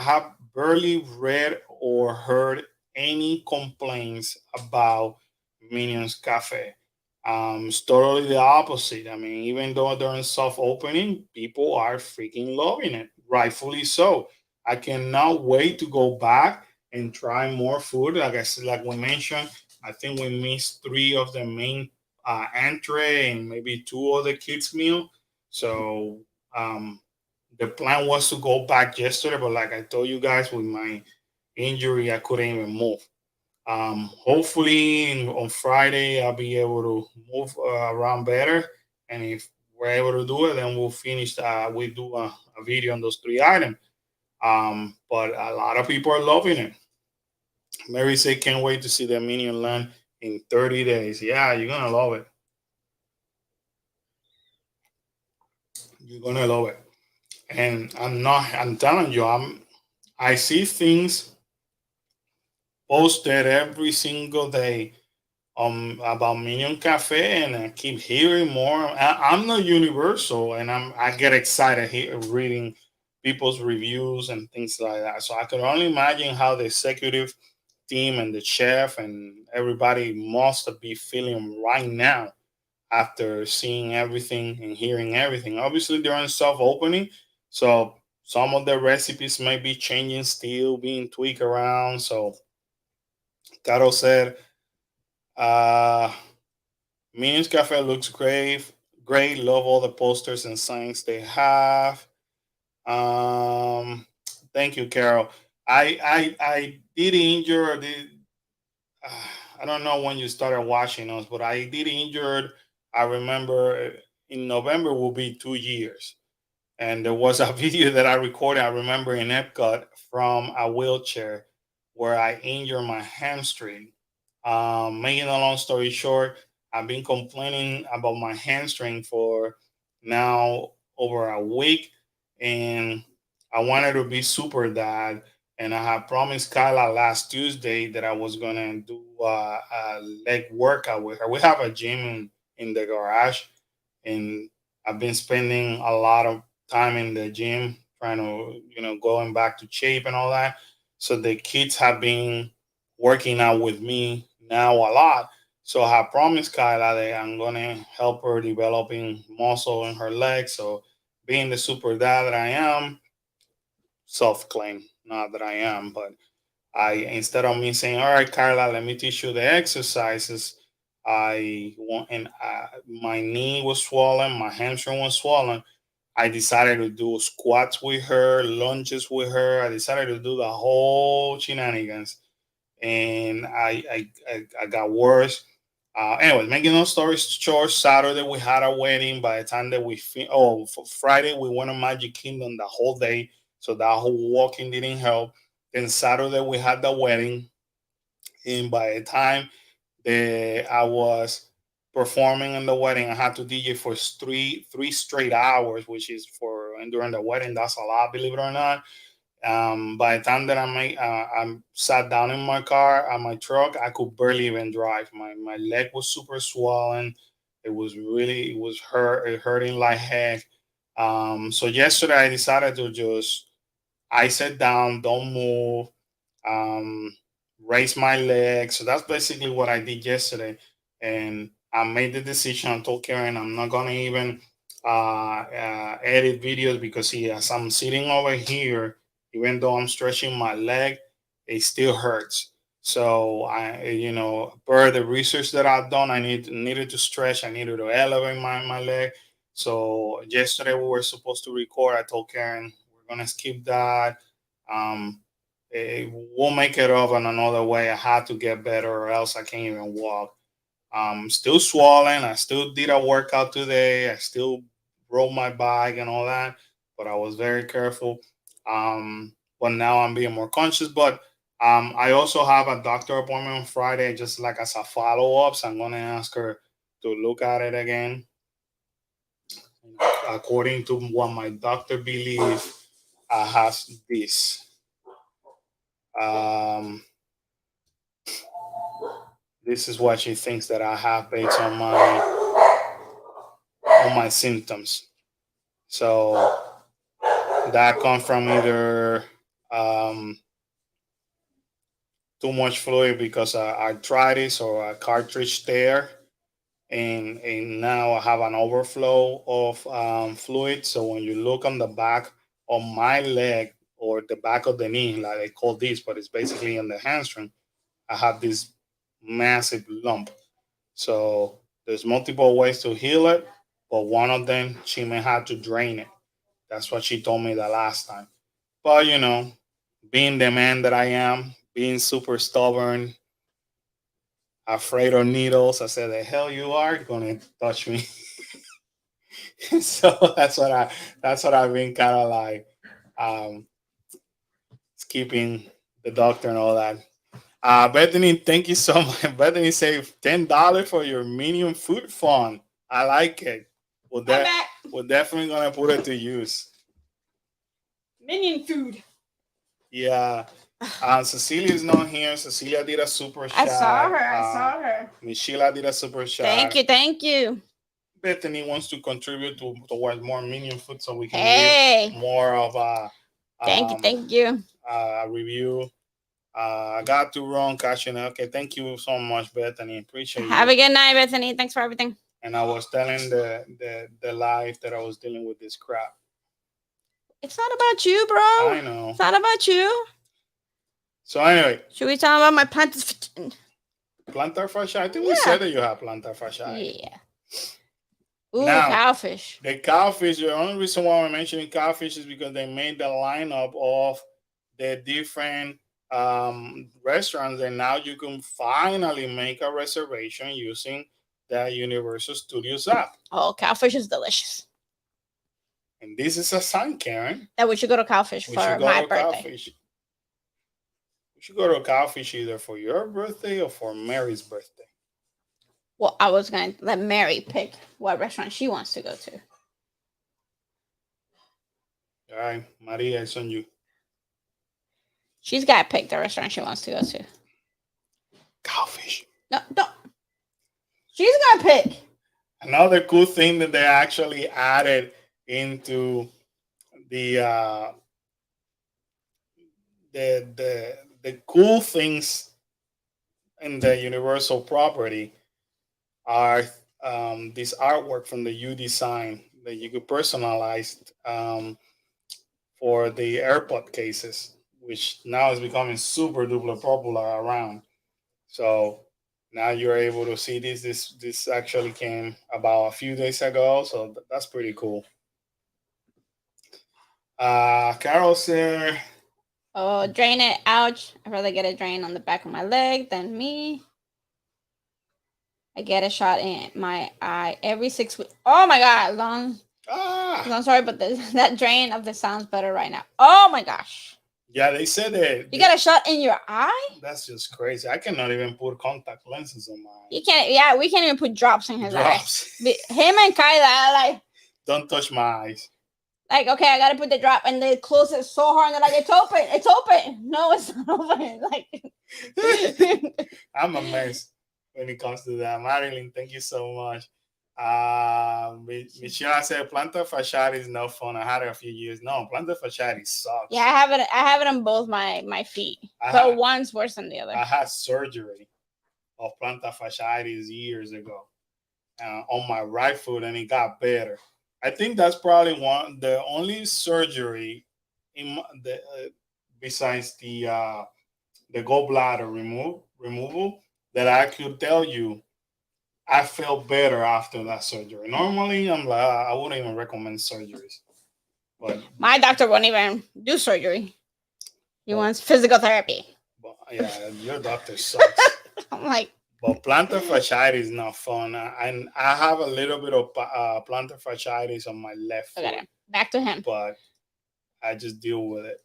have barely read or heard any complaints about Minions Cafe. It's totally the opposite. I mean, even though they're in soft opening, people are freaking loving it, rightfully so. I cannot wait to go back and try more food. Like I said, like we mentioned, I think we missed three of the main entree and maybe two of the kids meal. So um, the plan was to go back yesterday, but like I told you guys, with my injury, I couldn't even move. Hopefully on Friday I'll be able to move around better, and if we're able to do it, then we'll finish. We do a video on those 3 items. But a lot of people are loving it. Mary said, "Can't wait to see the Minion land in 30 days." Yeah, you're gonna love it. You're gonna love it. And I'm not. I'm telling you, I see things posted every single day about Minion Cafe, and I keep hearing more. I'm not Universal, and I get excited reading people's reviews and things like that. So I can only imagine how the executive team and the chef and everybody must be feeling right now after seeing everything and hearing everything. Obviously, they're in soft opening, so some of the recipes may be changing, still being tweaked around. So Caro said, uh, Minions Cafe looks great. Great. Love all the posters and signs they have. Um, Thank you, Carol. I did injure the. Uh, I don't know when you started watching us, but I did injured. I remember in November will be 2 years, and there was a video that I recorded. I remember in Epcot from a wheelchair where I injured my hamstring. Making a long story short, I've been complaining about my hamstring for now over a week, and I wanted to be super dad. And I had promised Kyla last Tuesday that I was gonna do a leg workout with her. We have a gym in the garage, and I've been spending a lot of time in the gym trying to, going back to shape and all that. So the kids have been working out with me now a lot. So I promised Kyla that I'm gonna help her developing muscle in her legs. So being the super dad that I am, self-claim, not that I am, but I, instead of me saying, "All right, Carla, let me teach you the exercises," I want, and my knee was swollen, my hamstring was swollen. I decided to do squats with her, lunges with her. I decided to do the whole shenanigans, and I got worse. Anyway, making no stories short, Saturday we had a wedding. By the time that for Friday we went to Magic Kingdom the whole day, so that whole walking didn't help. Then Saturday we had the wedding, and by the time that I was performing in the wedding, I had to DJ for three straight hours, which is for, and during the wedding that's a lot, believe it or not. By the time that I sat down in my car, on my truck, I could barely even drive. My leg was super swollen. It was hurting like heck. So yesterday I decided to just, I sat down, don't move, um, raise my legs. So that's basically what I did yesterday. And I made the decision. I told Karen I'm not gonna even edit videos because as I'm sitting over here, even though I'm stretching my leg, it still hurts. So per the research that I've done, needed to stretch. I needed to elevate my leg. So yesterday we were supposed to record. I told Karen we're gonna skip that. Um, we'll make it up in another way. I had to get better, or else I can't even walk. Still swollen. I still did a workout today. I still rode my bike and all that, but I was very careful. But now I'm being more conscious. But I also have a doctor appointment on Friday, just like as a follow up. So I'm gonna ask her to look at it again, according to what my doctor believes. I have this. Um, this is what she thinks that I have based on my symptoms. So that comes from either um, too much fluid because of arthritis or a cartridge tear, and now I have an overflow of fluid. So when you look on the back of my leg or the back of the knee, like they call this, but it's basically in the hamstring, I have this massive lump. So there's multiple ways to heal it, but one of them she may have to drain it. That's what she told me the last time. But being the man that I am, being super stubborn, afraid of needles, I said, "The hell you are gonna touch me." So that's what I've been kind of like um skipping the doctor and all that. Bethany, thank you so much. Bethany saved $10 for your Minion Food Fund. I like it. Well, I'm that back. we're definitely gonna put it to use. Minion food. Yeah. Cecilia is not here. Cecilia did a super I saw chat. her. I saw her. Michelle did a super chat. Thank you. Thank you. Bethany wants to contribute towards more Minion food so we can Hey. give more of a Thank you. Thank you. review. I got to wrong catching. Okay, thank you so much, Bethany. Appreciate Have you. a good night, Bethany. Thanks for everything. And I was telling the life that I was dealing with this crap. It's not about you, bro. I know. It's not about you. So anyway, should we talk about my plantar? Plantar fasciitis. I think we said that you have plantar fasciitis. Yeah. Ooh, Now, cowfish. The cowfish. The only reason why we're mentioning cowfish is because they made the lineup of the different restaurants, and now you can finally make a reservation using the Universal Studios app. Oh, cowfish is delicious. And this is a sign, Karen. That we should go to Cowfish for my birthday. Cowfish. We should go to Cowfish either for your birthday or for Mary's birthday. Well, I was going to let Mary pick what restaurant she wants to go to. All right, Maria, it's on you. She's got to pick the restaurant she wants to go to. Cowfish. No, don't. She's got to pick. Another cool thing that they actually added into the cool things in the Universal property are this artwork from the U Design that you could personalize for the AirPod cases, which now is becoming super duper popular around. So now you're able to see this. This actually came about a few days ago, so that's pretty cool. Carol said, "Oh, drain it. Ouch! I'd rather get a drain on the back of my leg than me. I get a shot in my eye every 6 weeks. Oh my god, long. I'm sorry, but that drain of this sounds better right now. Oh my gosh. Yeah, they said that you got a shot in your eye. That's just crazy. I cannot even put contact lenses on my eye. You can't. Yeah, we can't even put drops in his eyes. Him and Kyla like. Don't touch my eyes. Like, okay, I gotta put the drop, and they close it so hard, and they're like, "It's open, it's open." No, it's not open. Like, I'm a mess when it comes to that. Marilyn, thank you so much. Michelle said plantar fasciitis is no fun. I had it a few years. No, plantar fasciitis sucks. Yeah, I have it on both my feet, but one's worse than the other. I had surgery of plantar fasciitis years ago on my right foot, and it got better. I think that's probably the only surgery in the besides the gallbladder removal that I could tell you I felt better after that surgery. Normally, I'm like, I wouldn't even recommend surgeries. But my doctor won't even do surgery. He wants physical therapy. But, yeah, your doctor sucks. I'm like, but plantar fasciitis is not fun. And I have a little bit of plantar fasciitis on my left foot. Okay, back to him. But I just deal with it.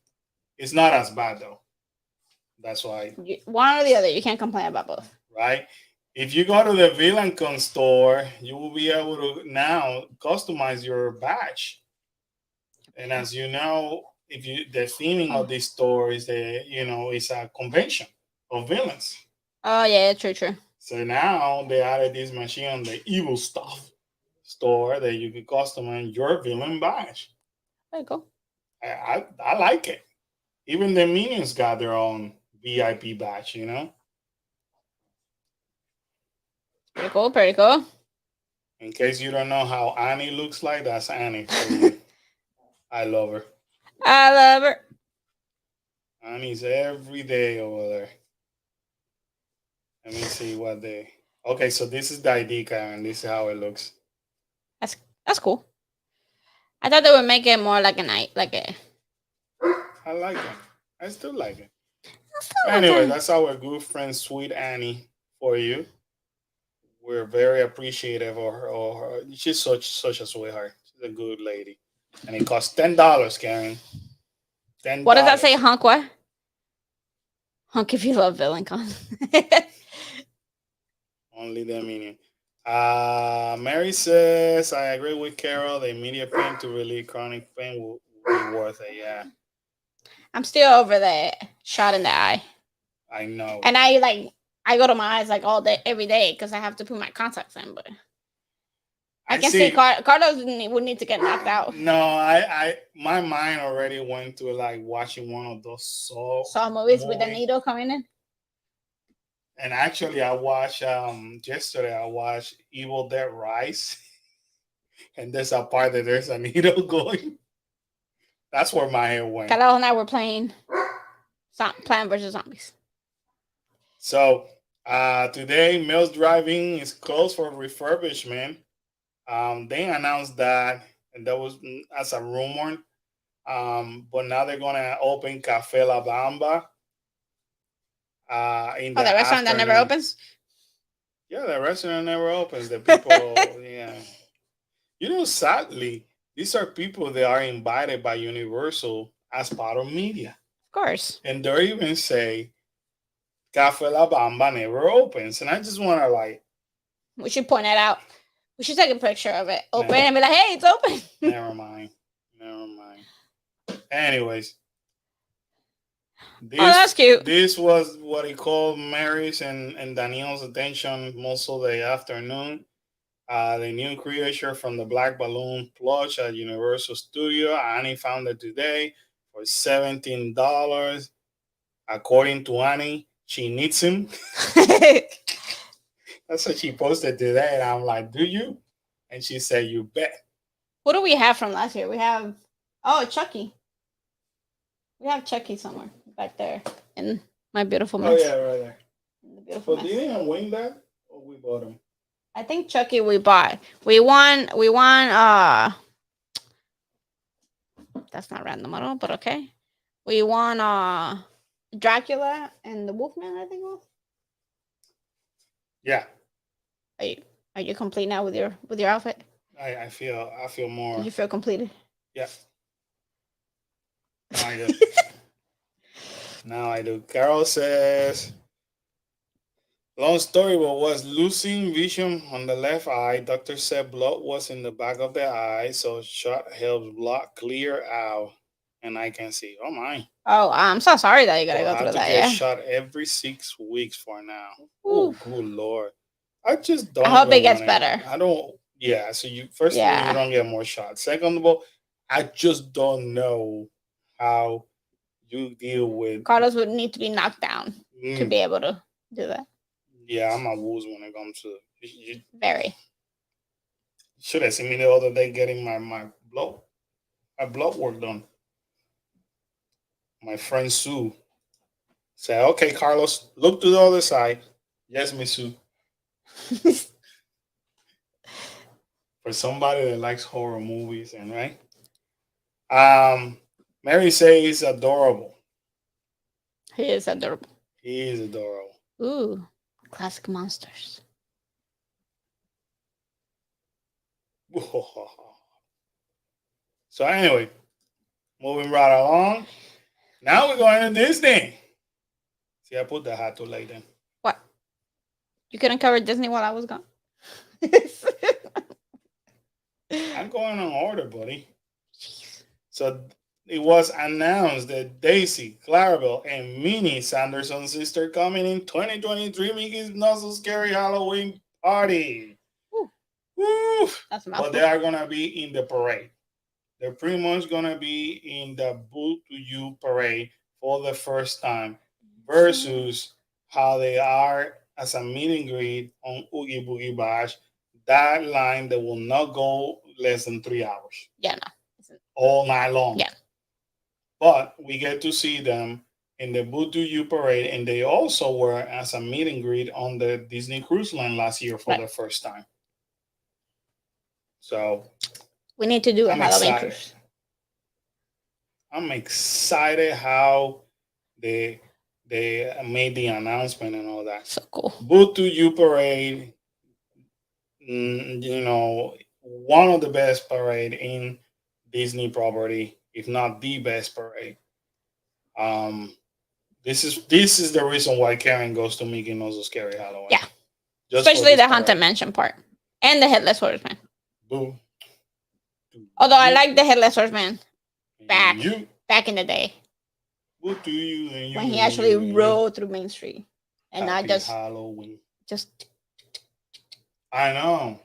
It's not as bad though. That's why. One or the other. You can't complain about both. Right? If you go to the Villancon store, you will be able to now customize your badge. And as you know, the theming of this store is it's a convention of villains. Oh yeah, true. So now they added this machine on the Evil Stuff store that you can customize your villain badge. There you go. I like it. Even the minions got their own VIP badge, Pretty cool. In case you don't know how Annie looks like, that's Annie. I love her. I love her. Annie's every day over there. Let me see what they. Okay, so this is the ID card, and this is how it looks. That's cool. I thought they would make it more like a night, like a. I like it. I still like it. Anyway, that's our good friend, Sweet Annie, for you. We're very appreciative of her. She's such a sweetheart. She's a good lady, and it costs $10, Karen. $10. What does that say, Hunk? What? Hunk if you love villain con. Only the meaning. Mary says, I agree with Carol. The immediate pain to relieve chronic pain will be worth it. Yeah, I'm still over the shot in the eye. I know. And I go to my eyes like all day, every day, because I have to put my contacts in. But I can see Carlos would need to get knocked out. No, my mind already went to like watching one of those Saw movies with the needle coming in. And actually, I watched yesterday. I watched Evil Dead Rise, and there's a part that there's a needle going. That's where my head went. Carlos and I were playing Plant vs Zombies. So today, Mills Driving is closed for refurbishment. They announced that, and that was as a rumor. But now they're gonna open Cafe La Bamba. In the restaurant that never opens. Yeah, the restaurant never opens. The people, yeah. You know, sadly, these are people that are invited by Universal as part of media. Of course. And they even say Cafe La Bamba never opens. And I just want to we should point that out. We should take a picture of it. Open and be like, hey, it's open. Never mind. Anyways. That's cute. This was what he called Mary's and Daniel's attention most of the afternoon. The new creature from the Black Balloon plush at Universal Studio. Annie found it today for $17. According to Annie, she needs him. That's what she posted today. And I'm like, do you? And she said, you bet. What do we have from last year? We have, Chucky. We have Chucky somewhere back there in My Beautiful Mess. Oh, yeah, right there. In the Beautiful But Mess. didn't win that? Or we bought him? I think Chucky we bought. We won, that's not random at all, but okay. We won Dracula and the Wolfman, I think it was. Yeah. Are you complete now with your outfit? I feel more. Did you feel completed? Yeah. Now I do. Now I do. Carol says, long story, but was losing vision on the left eye. Doctor said blood was in the back of the eye, so shot helps blood clear out, and I can see. Oh my! Oh, I'm so sorry that you gotta go through that. Yeah. Shot every 6 weeks for now. Oh, good Lord! I just don't. I hope it gets better. I don't. Yeah. So you first of all, you don't get more shots. Second of all, I just don't know how you deal with. Carlos would need to be knocked down to be able to do that. Yeah, I'm a wooz when it comes to very. Should have seen me the other day getting my blood work done. My friend Sue said, "Okay, Carlos, look to the other side." Yes, Miss Sue. For somebody that likes horror movies, and right. Mary says he's adorable. He is adorable. He is adorable. Ooh, classic monsters. So anyway, moving right along. Now we're going to Disney. See, I put the hat too late then. What? You couldn't cover Disney while I was gone? I'm going on order, buddy. Jeez. So it was announced that Daisy, Clarabelle, and Minnie, Sanderson's sister, coming in 2023 Mickey's Not So Scary Halloween Party. Woo! That's but they are going to be in the parade. They're pretty much going to be in the Boo to You parade for the first time versus how they are as a meet and greet on Oogie Boogie Bash. That line that will not go less than 3 hours. Yeah, no. All night long. Yeah. But we get to see them in the Boo to You parade, and they also were as a meet and greet on the Disney Cruise Line last year for the first time. So we need to do a Halloween cruise. I'm excited how they made the announcement and all that. So cool. Boo to You parade, you know, one of the best parade in Disney property, if not the best parade. Um, this is the reason why Karen goes to Mickey Mouse Scary Halloween. Yeah. Just for Especially this the Haunted parade. Mansion part and the Headless Horseman. Boo. Although I You- like the Headless Horseman back You. back in the day What do you and you when he and actually you and you. rode through Main Street, and not Happy just Halloween. just. I know.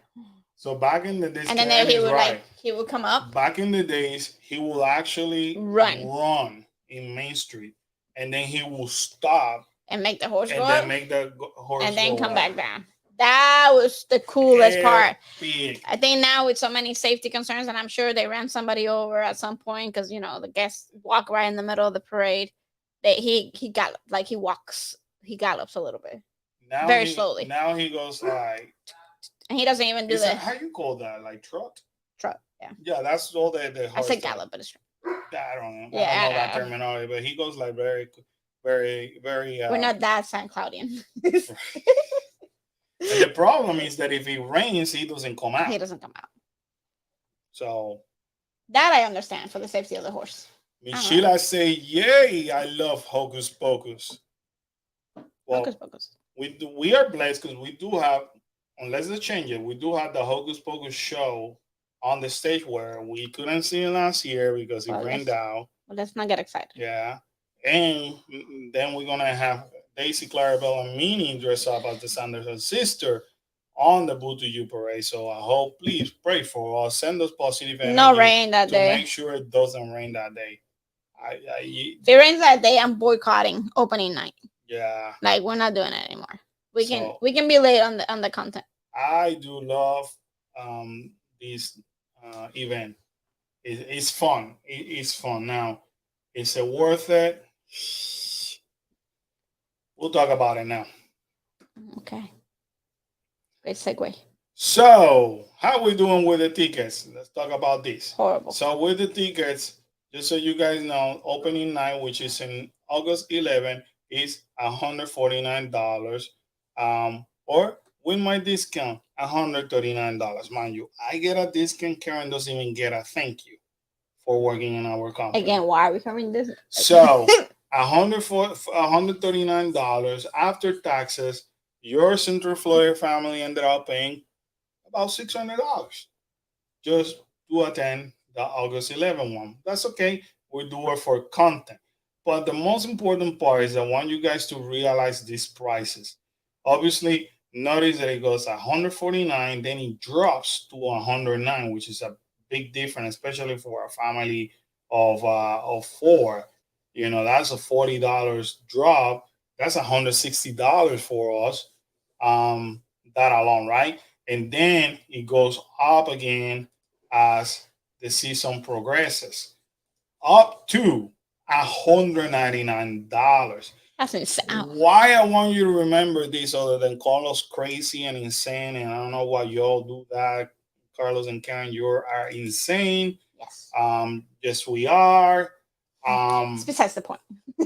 So back in the days, And then Karen he is would right. he would come up. Back in the days, he will actually Run. run in Main Street, and then he will stop And make the horse and go then up, make the horse and then go come up. back down. That was the coolest part. Epic. I think now with so many safety concerns, and I'm sure they ran somebody over at some point because the guests walk right in the middle of the parade. That he got like he gallops a little bit, Now very he, slowly. Now he goes like, and he doesn't even do the how you call that? Like trot? trot. Yeah, Yeah, that's all the I horse said does. gallop, but it's trot. I don't know. I Yeah, don't know that terminology, but he goes like very, very, very. We're not that San Cloudian. And the problem is that if it rains, he doesn't come out. He doesn't come out. So That I understand for the safety of the horse. Miss Sheila say, "Yay! I love Hocus Pocus." Well, Hocus Pocus. we are blessed because we do have, unless they change it, we do have the Hocus Pocus show on the stage where we couldn't see it last year because it rained out. Well, let's not get excited. Yeah, and then we're gonna have Daisy, Clarabelle, and Minnie dress up as the Sanderson sister on the Boo to You parade. So I hope, please pray for us. Send us positive energy. No rain that to day. make sure it doesn't rain that day. If it rains that day, I'm boycotting opening night. Yeah. Like we're not doing it anymore. We can be late on the content. I do love this event. It's fun. It's fun. Now, is it worth it? We'll talk about it now. Okay. Great segue. So, how we doing with the tickets? Let's talk about this. Horrible. So, with the tickets, just so you guys know, opening night, which is in August 11, is $149. Or with my discount, $139. Mind you, I get a discount. Karen doesn't even get a thank you for working in our company. Again, why are we covering this? So, $139 after taxes. Your Central Florida family ended up paying about $600 just to attend the August 11 one. That's okay. We do it for content. But the most important part is I want you guys to realize these prices. Obviously, notice that it goes $149, then it drops to $109, which is a big difference, especially for a family of 4. That's a $40 drop. That's $160 for us. That alone, right? And then it goes up again as the season progresses, up to $199. That's insane. Why I want you to remember this, other than call us crazy and insane, and I don't know why y'all do that, Carlos and Karen, you are insane. Yes. Yes, we are. It's besides the point.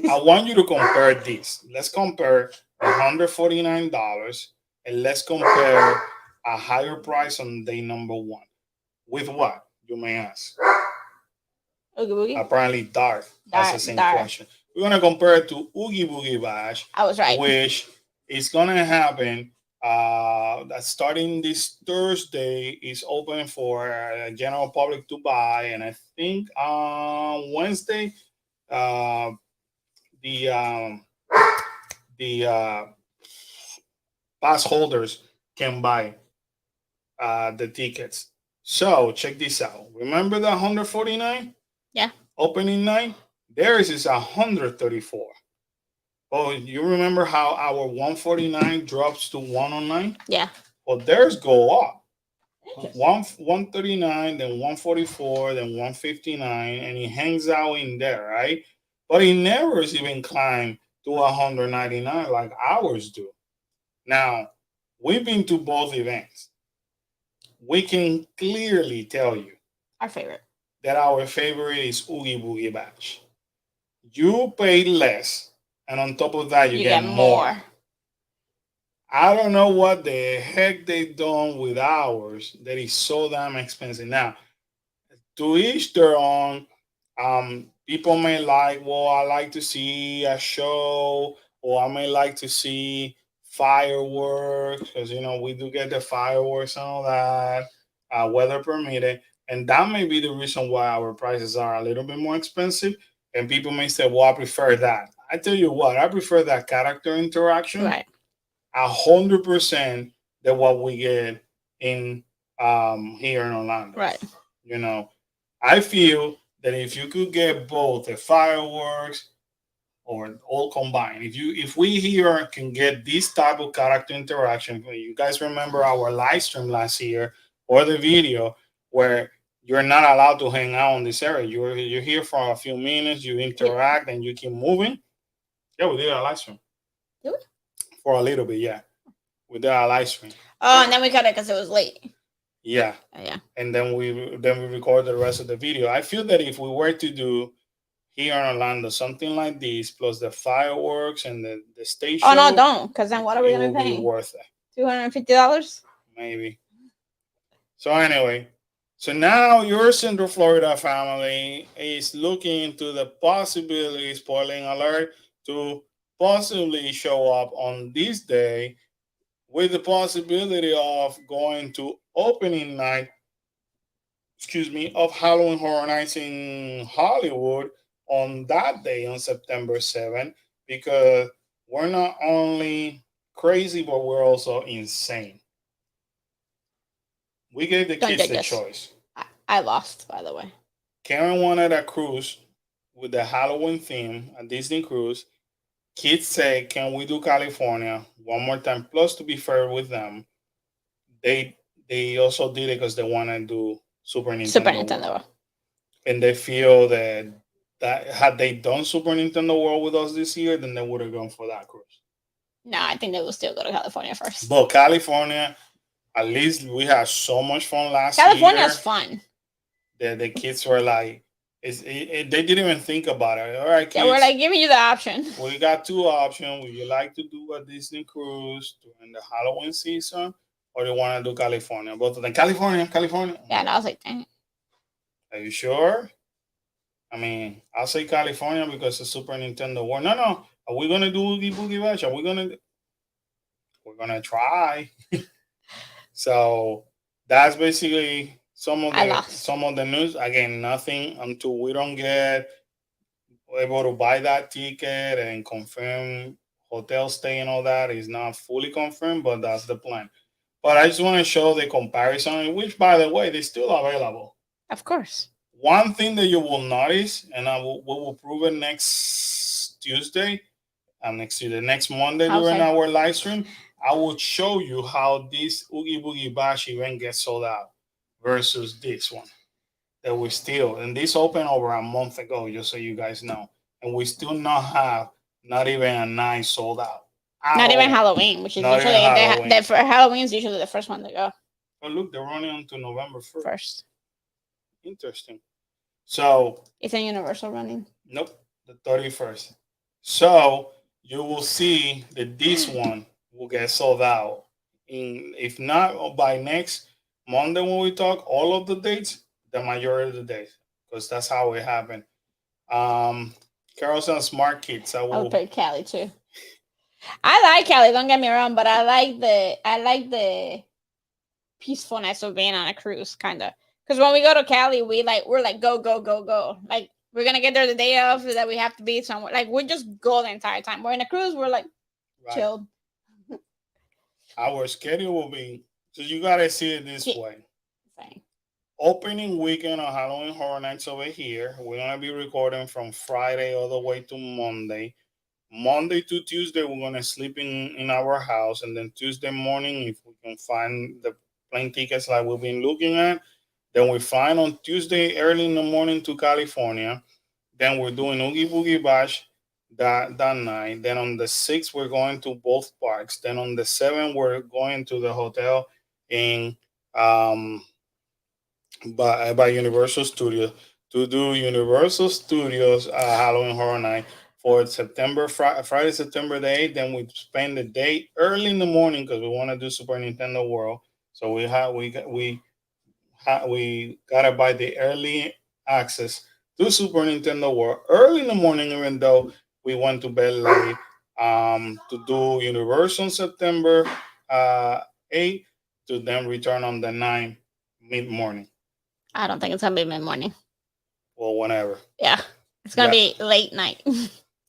I want you to compare this. Let's compare $149 and let's compare a higher price on day number 1. With what, you may ask? Oogie Boogie? Apparently Dark. That's the same question. We're going to compare it to Oogie Boogie Bash. I was right. Which is going to happen that's starting this Thursday. Is open for general public to buy. And I think on Wednesday, the pass holders can buy the tickets. So check this out. Remember the 149? Yeah. Opening night? Theirs is 134. Oh, you remember how our 149 drops to 109? Yeah. Well, theirs go up. 139, then 144, then 159, and it hangs out in there, right? But it never even climbed to 199 like ours do. Now, we've been to both events. We can clearly tell you our favorite. That our favorite is Oogie Boogie Bash. You pay less, and on top of that, you get more. I don't know what the heck they done with ours that is so damn expensive. Now, to each their own. People may like, well, I like to see a show, or I may like to see fireworks because we do get the fireworks and all that, weather permitted, and that may be the reason why our prices are a little bit more expensive. And people may say, well, I prefer that. I tell you what, I prefer that character interaction Right. 100% than what we get in here in Orlando. Right. You know, I feel that if you could get both the fireworks or all combined, if we here can get this type of character interaction, you guys remember our live stream last year or the video where you're not allowed to hang out in this area. You're here for a few minutes, you Yeah. interact, and you keep moving. Yeah, we did a live stream Do we? for a little bit. Yeah, we did a live stream. Oh, and then we cut it because it was late. Yeah, Yeah. and then we record the rest of the video. I feel that if we were to do here in Orlando something like this, plus the fireworks and the stage Oh no, show, don't. Because then what are we it gonna will be pay? worth it, $250. maybe. So anyway, so now your Central Florida family is looking into the possibility, spoiling alert, to possibly show up on this day with the possibility of going to opening night, excuse me, of Halloween Horror Nights in Hollywood on that day on September 7th, because we're not only crazy, but we're also insane. We gave the Don't kids judge the us. choice. I lost, by the way. Karen wanted a cruise with the Halloween theme, a Disney cruise. Kids say, can we do California one more time? Plus, to be fair with them, they also did it because they want to do Super Nintendo. Super World. Nintendo World. And they feel that had they done Super Nintendo World with us this year, then they would have gone for that cruise. No, I think they will still go to California first. But California, at least we had so much fun last California's year. fun. The kids were like, they didn't even think about it. All right, kids. Yeah, we're like giving you the option. We got two options. Would you like to do a Disney cruise during the Halloween season, or do you want to do California? Both of them. California. Yeah, and I was like, dang it. Are you sure? I mean, I'll say California because it's Super Nintendo World. No. Are we gonna do Oogie Boogie Bash? We're gonna try. So that's basically some of the news. Again, nothing until we don't get able to buy that ticket and confirm hotel stay and all that is not fully confirmed, but that's the plan. But I just want to show the comparison, which, by the way, they're still available. Of course. One thing that you will notice, and we will prove it next Tuesday, next Monday during our live stream, I will show you how this Oogie Boogie Bash event gets sold out versus this one that we still, and this opened over a month ago, just so you guys know, and we still not even a night sold out. Not even Halloween, which is Not usually for Halloween is usually the first one to go. Oh look, they're running until November 1st. First. Interesting. So it's a Universal running. Nope, the 31st. So you will see that this one will get sold out. If not by next Monday when we talk, all of the dates, the majority of the days, because that's how it happened. Carol's on Smart Kids. I will pick Cali too. I like Cali, don't get me wrong, but I like the peacefulness of being on a cruise, kind of. Because when we go to Cali, we're like go. Like we're gonna get there the day of that we have to be somewhere. Like we just go the entire time. We're in a cruise, we're like chilled. Our schedule will be, so you gotta see it this way. Same. Opening weekend on Halloween Horror Nights over here. We're gonna be recording from Friday all the way to Monday. Monday to Tuesday, we're gonna sleep in our house, and then Tuesday morning, if we can find the plane tickets like we've been looking at, then we fly on Tuesday early in the morning to California. Then we're doing Oogie Boogie Bash that night. Then on the 6th, we're going to both parks. Then on the 7th, we're going to the hotel in by Universal Studios to do Universal Studios Halloween Horror Night for Friday, September the 8th. Then we spend the day early in the morning because we want to do Super Nintendo World. So we gotta buy the early access to Super Nintendo World early in the morning, even though we went to bed late. To do Universal September 8th, to then return on the 9th mid morning. I don't think it's gonna be mid morning. Well, whenever. Yeah, it's gonna Yeah. be late night.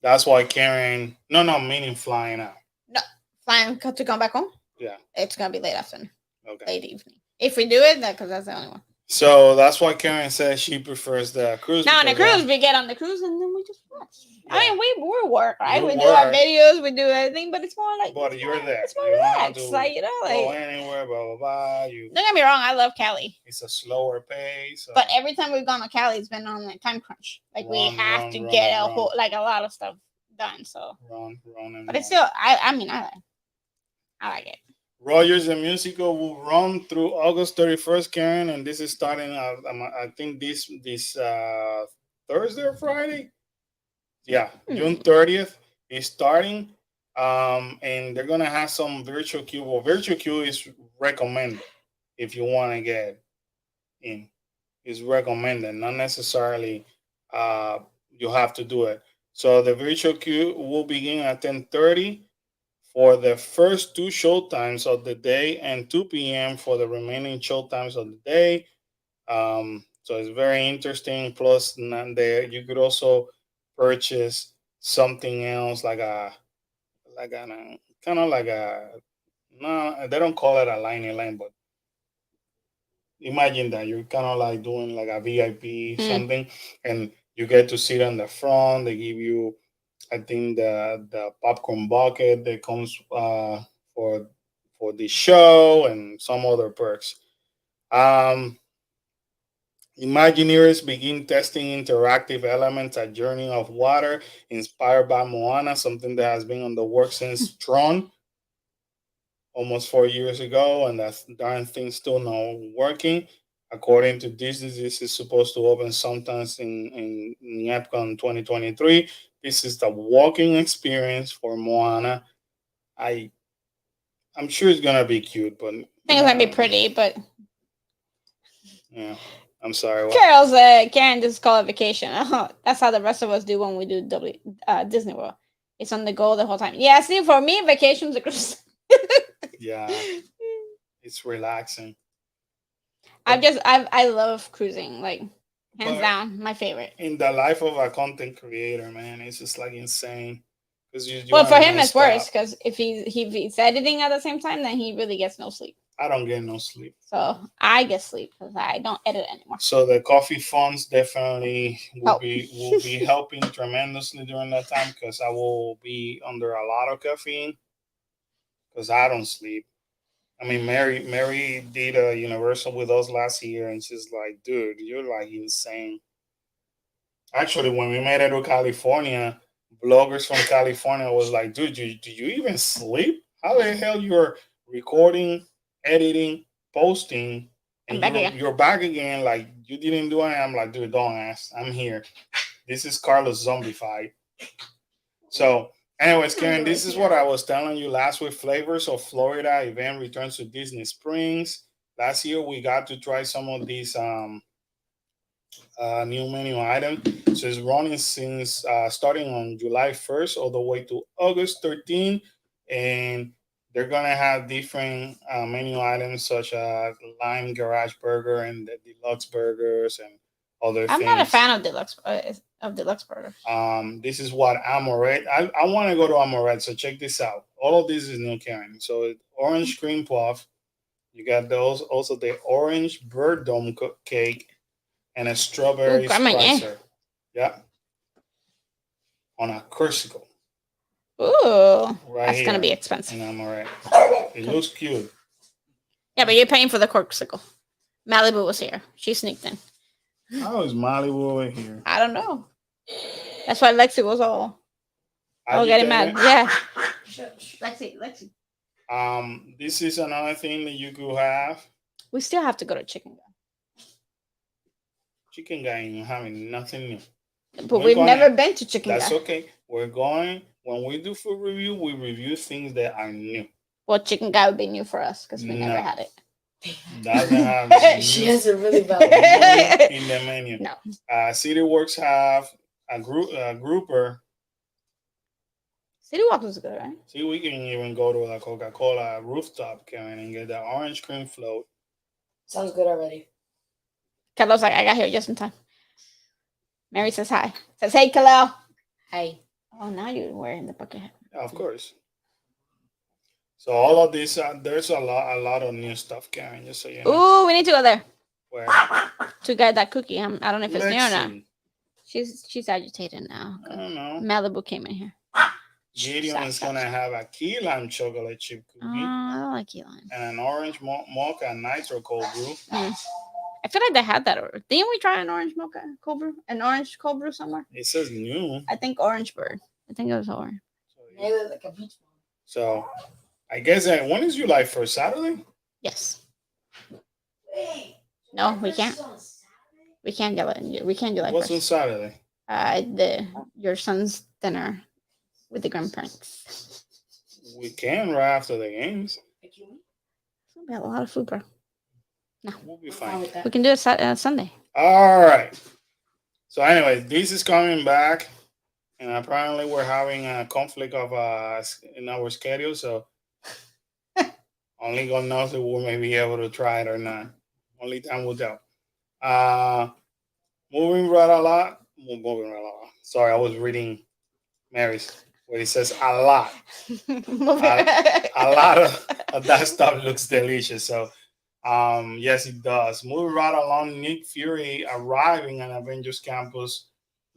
That's why Karen. No, meaning flying out. No, flying to come back home. Yeah. It's gonna be late afternoon, Okay. late evening. If we do it, because that's the only one. So that's why Karen says she prefers the cruise. Now on the because, cruise, we get on the cruise and then we just watch. Yeah. I mean, we work, right? You We do our work. videos, we do everything, but it's more like. But you're there. It's more You don't have relaxed, to like go like. anywhere, blah blah blah. You. Don't get me wrong, I love Cali, It's a slower pace. but every time we've gone to Cali, it's been on a time crunch. Like we have to get a whole, like a lot of stuff done. So. But it's still, I mean, I like it. Rogers and Musical will run through August 31st, Karen, and this is starting. I think this Thursday or Friday. Yeah, June 30th is starting, and they're gonna have some virtual queue. Well, virtual queue is recommended if you want to get in. Is recommended, not necessarily you have to do it. So the virtual queue will begin at 10:30. For the first two show times of the day and 2 p.m. for the remaining show times of the day. So it's very interesting. Plus, there you could also purchase something else like a kind of like a no, they don't call it a line, but imagine that you're kind of like doing like a VIP something, and you get to sit on the front. They give you, I think, the popcorn bucket that comes for the show and some other perks. Imagineers begin testing interactive elements at Journey of Water, inspired by Moana, something that has been on the work since Tron, almost 4 years ago, and that darn thing still not working. According to Disney, this is supposed to open sometimes in Epcot 2023. This is the walking experience for Moana. I'm sure it's gonna be cute, but I think it's gonna be pretty, but yeah. I'm sorry. What? Carol's Karen disqualification. That's how the rest of us do when we do Disney World. It's on the go the whole time. Yeah, see, for me, vacations are cruise. Yeah, it's relaxing. I love cruising, like hands down, my favorite. In the life of a content creator, man, it's just like insane. Because well, for him it's worse because if he's editing at the same time, then he really gets no sleep. I don't get no sleep. So I get sleep because I don't edit anymore. So the coffee funds definitely will be helping tremendously during that time because I will be under a lot of caffeine because I don't sleep. I mean, Mary did a Universal with us last year, and she's like, "Dude, you're like insane." Actually, when we made it to California, bloggers from California was like, "Dude, do you even sleep? How the hell you're recording, editing, posting, and you're back again? Like you didn't do anything." I'm like, "Dude, don't ask. I'm here. This is Carlos Zombified." So. Anyways, Karen, this is what I was telling you last week. Flavors of Florida event returns to Disney Springs. Last year, we got to try some of these new menu items. So it's running since starting on July 1st all the way to August 13th. And they're going to have different menu items such as Lime Garage Burger and the Deluxe Burgers and other things. I'm not a fan of Deluxe Burger. This is what Amoret. I want to go to Amoret, so check this out. All of this is new, Karen. So orange cream puff. You got those. Also the orange bird dome cake and a strawberry spritzer. Yeah. On a crucicle. Ooh, that's gonna be expensive. And Amoret. It looks cute. Yeah, but you're paying for the corksicle. Malibu was here. She sneaked in. How is Malibu over here? I don't know. That's why Lexi was all getting mad. Yeah. Lexi. This is another thing that you could have. We still have to go to Chicken Guy. Chicken Guy ain't having nothing new. But we've never been to Chicken Guy. That's okay. We're going when we do food review. We review things that are new. Well, chicken guy would be new for us because we never No. had it. Doesn't have She new has a really valid new in the menu. No. City Works have a grouper. City Walk was good, right? See, we can even go to a Coca-Cola rooftop, Karen, and get the orange cream float. Sounds good already. Khalil's like, I got here just in time. Mary says hi. Says, hey, Khalil. Hi. Oh, now you're wearing the bucket hat. Yeah, of course. So all of this, there's a lot of new stuff, Karen. Just so you know. Ooh, we need to go there Where? to get that cookie. I don't know if it's new or not. Lexi, She's agitated now. I don't know. Malibu came in here. Gideon is gonna have a key lime chocolate chip cookie I don't like key lime. and an orange mocha nitro cold brew. I feel like they had that. Or didn't we try an orange mocha cold brew? An orange cold brew somewhere? It says new. I think Orange Bird. I think it was orange. Maybe like a beach ball. So I guess that when is July 1st? Saturday? Yes. No, we can't. We can't get it. We can't do like What's on first. Saturday? Your son's dinner with the grandparents. We can right after the games. It's gonna be a lot of food, bro. We'll be Fine fine. with that. We can do it Sunday. All right. So anyway, this is coming back, and apparently we're having a conflict of in our schedule. So only God knows if we may be able to try it or not. Only time will tell. Moving right along. Sorry, I was reading Mary's where it says a lot. A lot of that stuff looks delicious. So yes, it does. Moving right along, Nick Fury arriving at Avengers Campus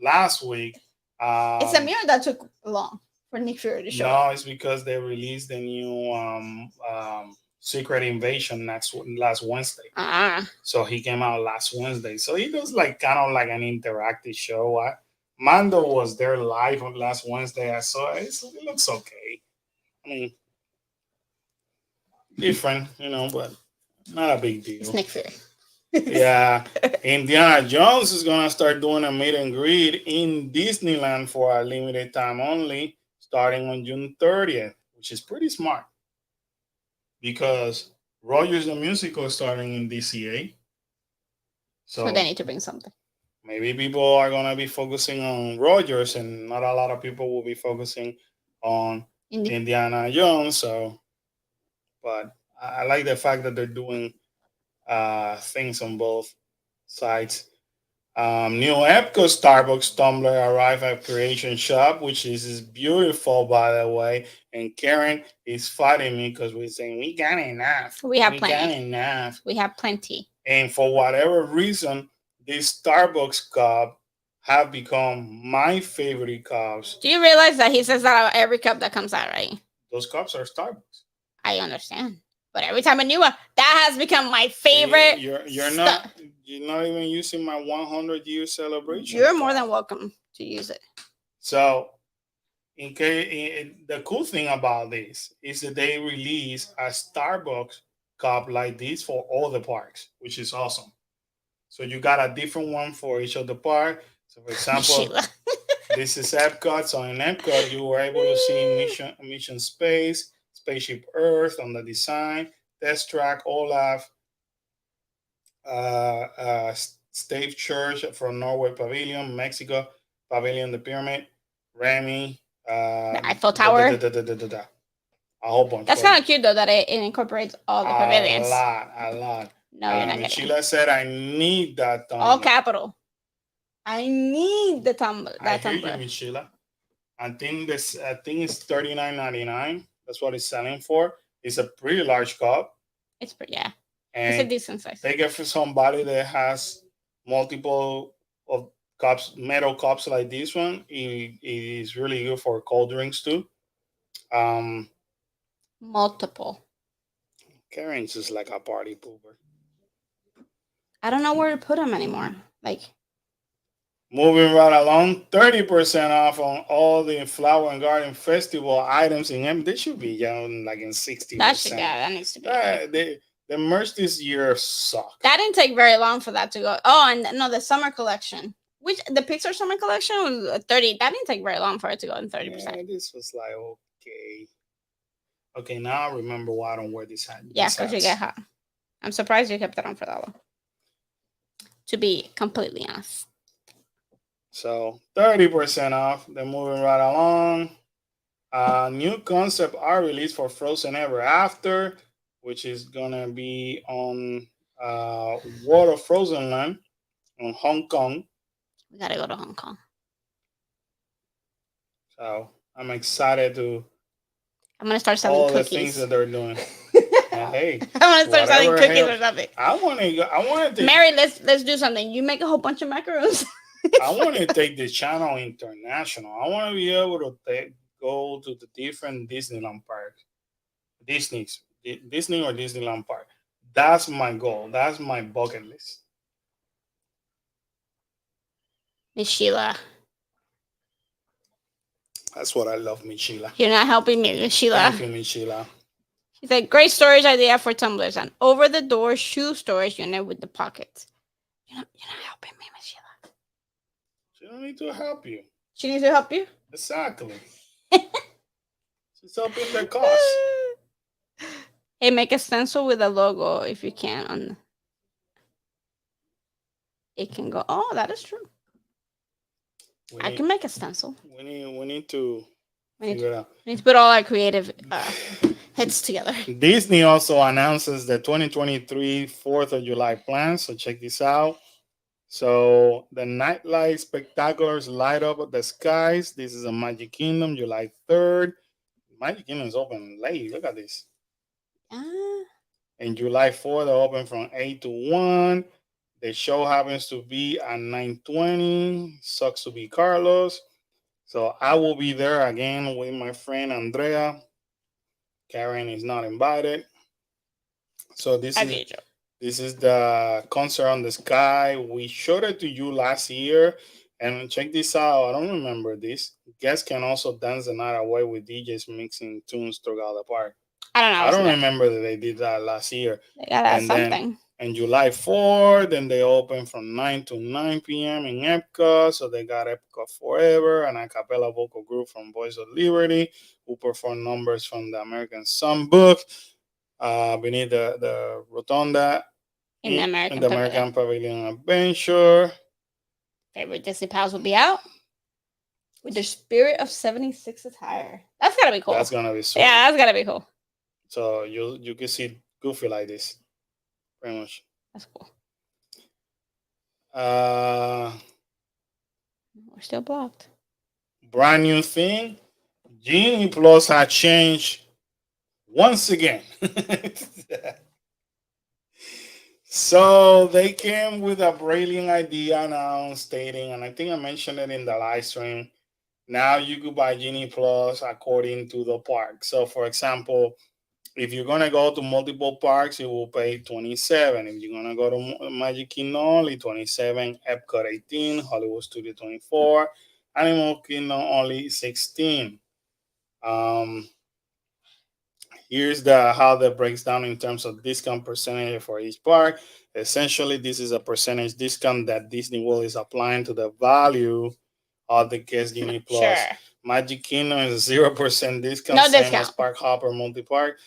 last week. It's a mirror that took long for Nick Fury to show up. No, it's because they released the new Secret Invasion last Wednesday. So he came out last Wednesday. So he does like kind of like an interactive show. Mando was there live on last Wednesday. I saw it. It looks okay. I mean, different, but not a big deal. It's Nick Fury. Yeah. Indiana Jones is going to start doing a meet and greet in Disneyland for a limited time only, starting on June 30th, which is pretty smart because Rogers the Musical is starting in DCA. So they need to bring something. Maybe people are going to be focusing on Rogers and not a lot of people will be focusing on Indiana Jones. So, but I like the fact that they're doing things on both sides. New Epcot Starbucks tumbler arrived at Creation Shop, which is beautiful, by the way. And Karen is fighting me because we're saying we got enough. We have got enough. We have plenty. And for whatever reason, these Starbucks cup have become my favorite cups. Do you realize that he says that about every cup that comes out, right? Those cups are Starbucks. I understand. But every time a new one, that has become my favorite. You're not even using my 100-year celebration. You're more than welcome to use it. So, the cool thing about this is that they release a Starbucks cup like this for all the parks, which is awesome. So you got a different one for each of the park. So, for example, this is Epcot. So in Epcot, you were able to see Mission Space, Spaceship Earth on the design, Test Track, Olaf, Stave Church from Norway Pavilion, Mexico Pavilion, the Pyramid, Remy, the Eiffel Tower. A whole bunch. That's kind of cute though that it incorporates all the pavilions. A lot. No, you're not getting Sheila said, "I need that tumbler." All capital. I need the tumbler. I hear you, Miss Sheila. I think it's $39.99. That's what it's selling for. It's a pretty large cup. It's pretty, yeah. And it's a decent size. take it for somebody that has multiple of cups, metal cups like this one. It is really good for cold drinks too. Multiple. Karen's just like a party pooper. I don't know where to put them anymore. Like, moving right along, 30% off on all the Flower and Garden Festival items in them. They should be down like in 60%. that needs to be. The merch this year sucked. That didn't take very long for that to go. Oh, and no, the summer collection Which the Pixar Summer Collection was 30. That didn't take very long for it to go in 30%. Yeah, this was like okay. Okay, now I remember why I don't wear this hat. Yeah, These because you hats. get hot. I'm surprised you kept it on for that long. To be completely honest. So 30% off. Then moving right along. New concept art released for Frozen Ever After, which is gonna be on World of Frozen Land on Hong Kong. We gotta go to Hong Kong. So I'm excited to I'm gonna start selling all the cookies. things that they're doing. Hey, I'm gonna start selling whatever cookies or helps. something. I want to. Mary, let's do something. You make a whole bunch of macaroons. I want to take the channel international. I want to be able to go to the different Disneyland parks, Disney or Disneyland park. That's my goal. That's my bucket list. Miss Sheila, That's what I love, Miss Sheila. you're not helping me, Miss Sheila. Thank you, Miss Sheila. She said, great storage idea for tumblers. An over-the-door shoe storage unit with the pockets. You're not helping me, Miss Sheila. She don't need to help you. She needs to help you? Exactly. She's helping the cause. Hey, make a stencil with a logo if you can. On it can go. Oh, that is true. I can make a stencil. We need to We need figure it out. to put all our creative heads together. Disney also announces the 2023 4th of July plans. So check this out. So the nightlight spectaculars light up the skies. This is a Magic Kingdom, July 3rd. Magic Kingdom is open late. Look at this. And July 4th, they open from 8 to 1. The show happens to be at 9:20. Sucks to be Carlos. So I will be there again with my friend Andrea. Karen is not invited. So this is the concert on the sky. We showed it to you last year. And check this out. I don't remember this. Guests can also dance the night away with DJs mixing tunes throughout the park. I don't know. I don't remember that they did that last year. They got that something. And July 4th, then they open from 9 to 9 p.m. in Epcot. So they got Epcot Forever, an a cappella vocal group from Voice of Liberty, who perform numbers from the American Songbook beneath the rotunda In the American Pavilion Adventure. Favorite Disney pals will be out with their Spirit of 76 attire. That's gotta be cool. That's gonna be sweet. Yeah, that's gotta be cool. So you can see Goofy like this, pretty much. That's cool. We're still blocked. Brand new thing. Genie Plus had changed once again. So they came with a brilliant idea now, stating, and I think I mentioned it in the live stream. Now you could buy Genie Plus according to the park. So, for example, if you're gonna go to multiple parks, you will pay $27. If you're gonna go to Magic Kingdom only, $27. Epcot $18. Hollywood Studio $24. Animal Kingdom only $16. Here's how that breaks down in terms of discount percentage for each park. Essentially, this is a percentage discount that Disney World is applying to the value of the Guest Genie Plus. Sure. Magic Kingdom is a 0% discount. No same discount. as Park Hopper Multi-Park.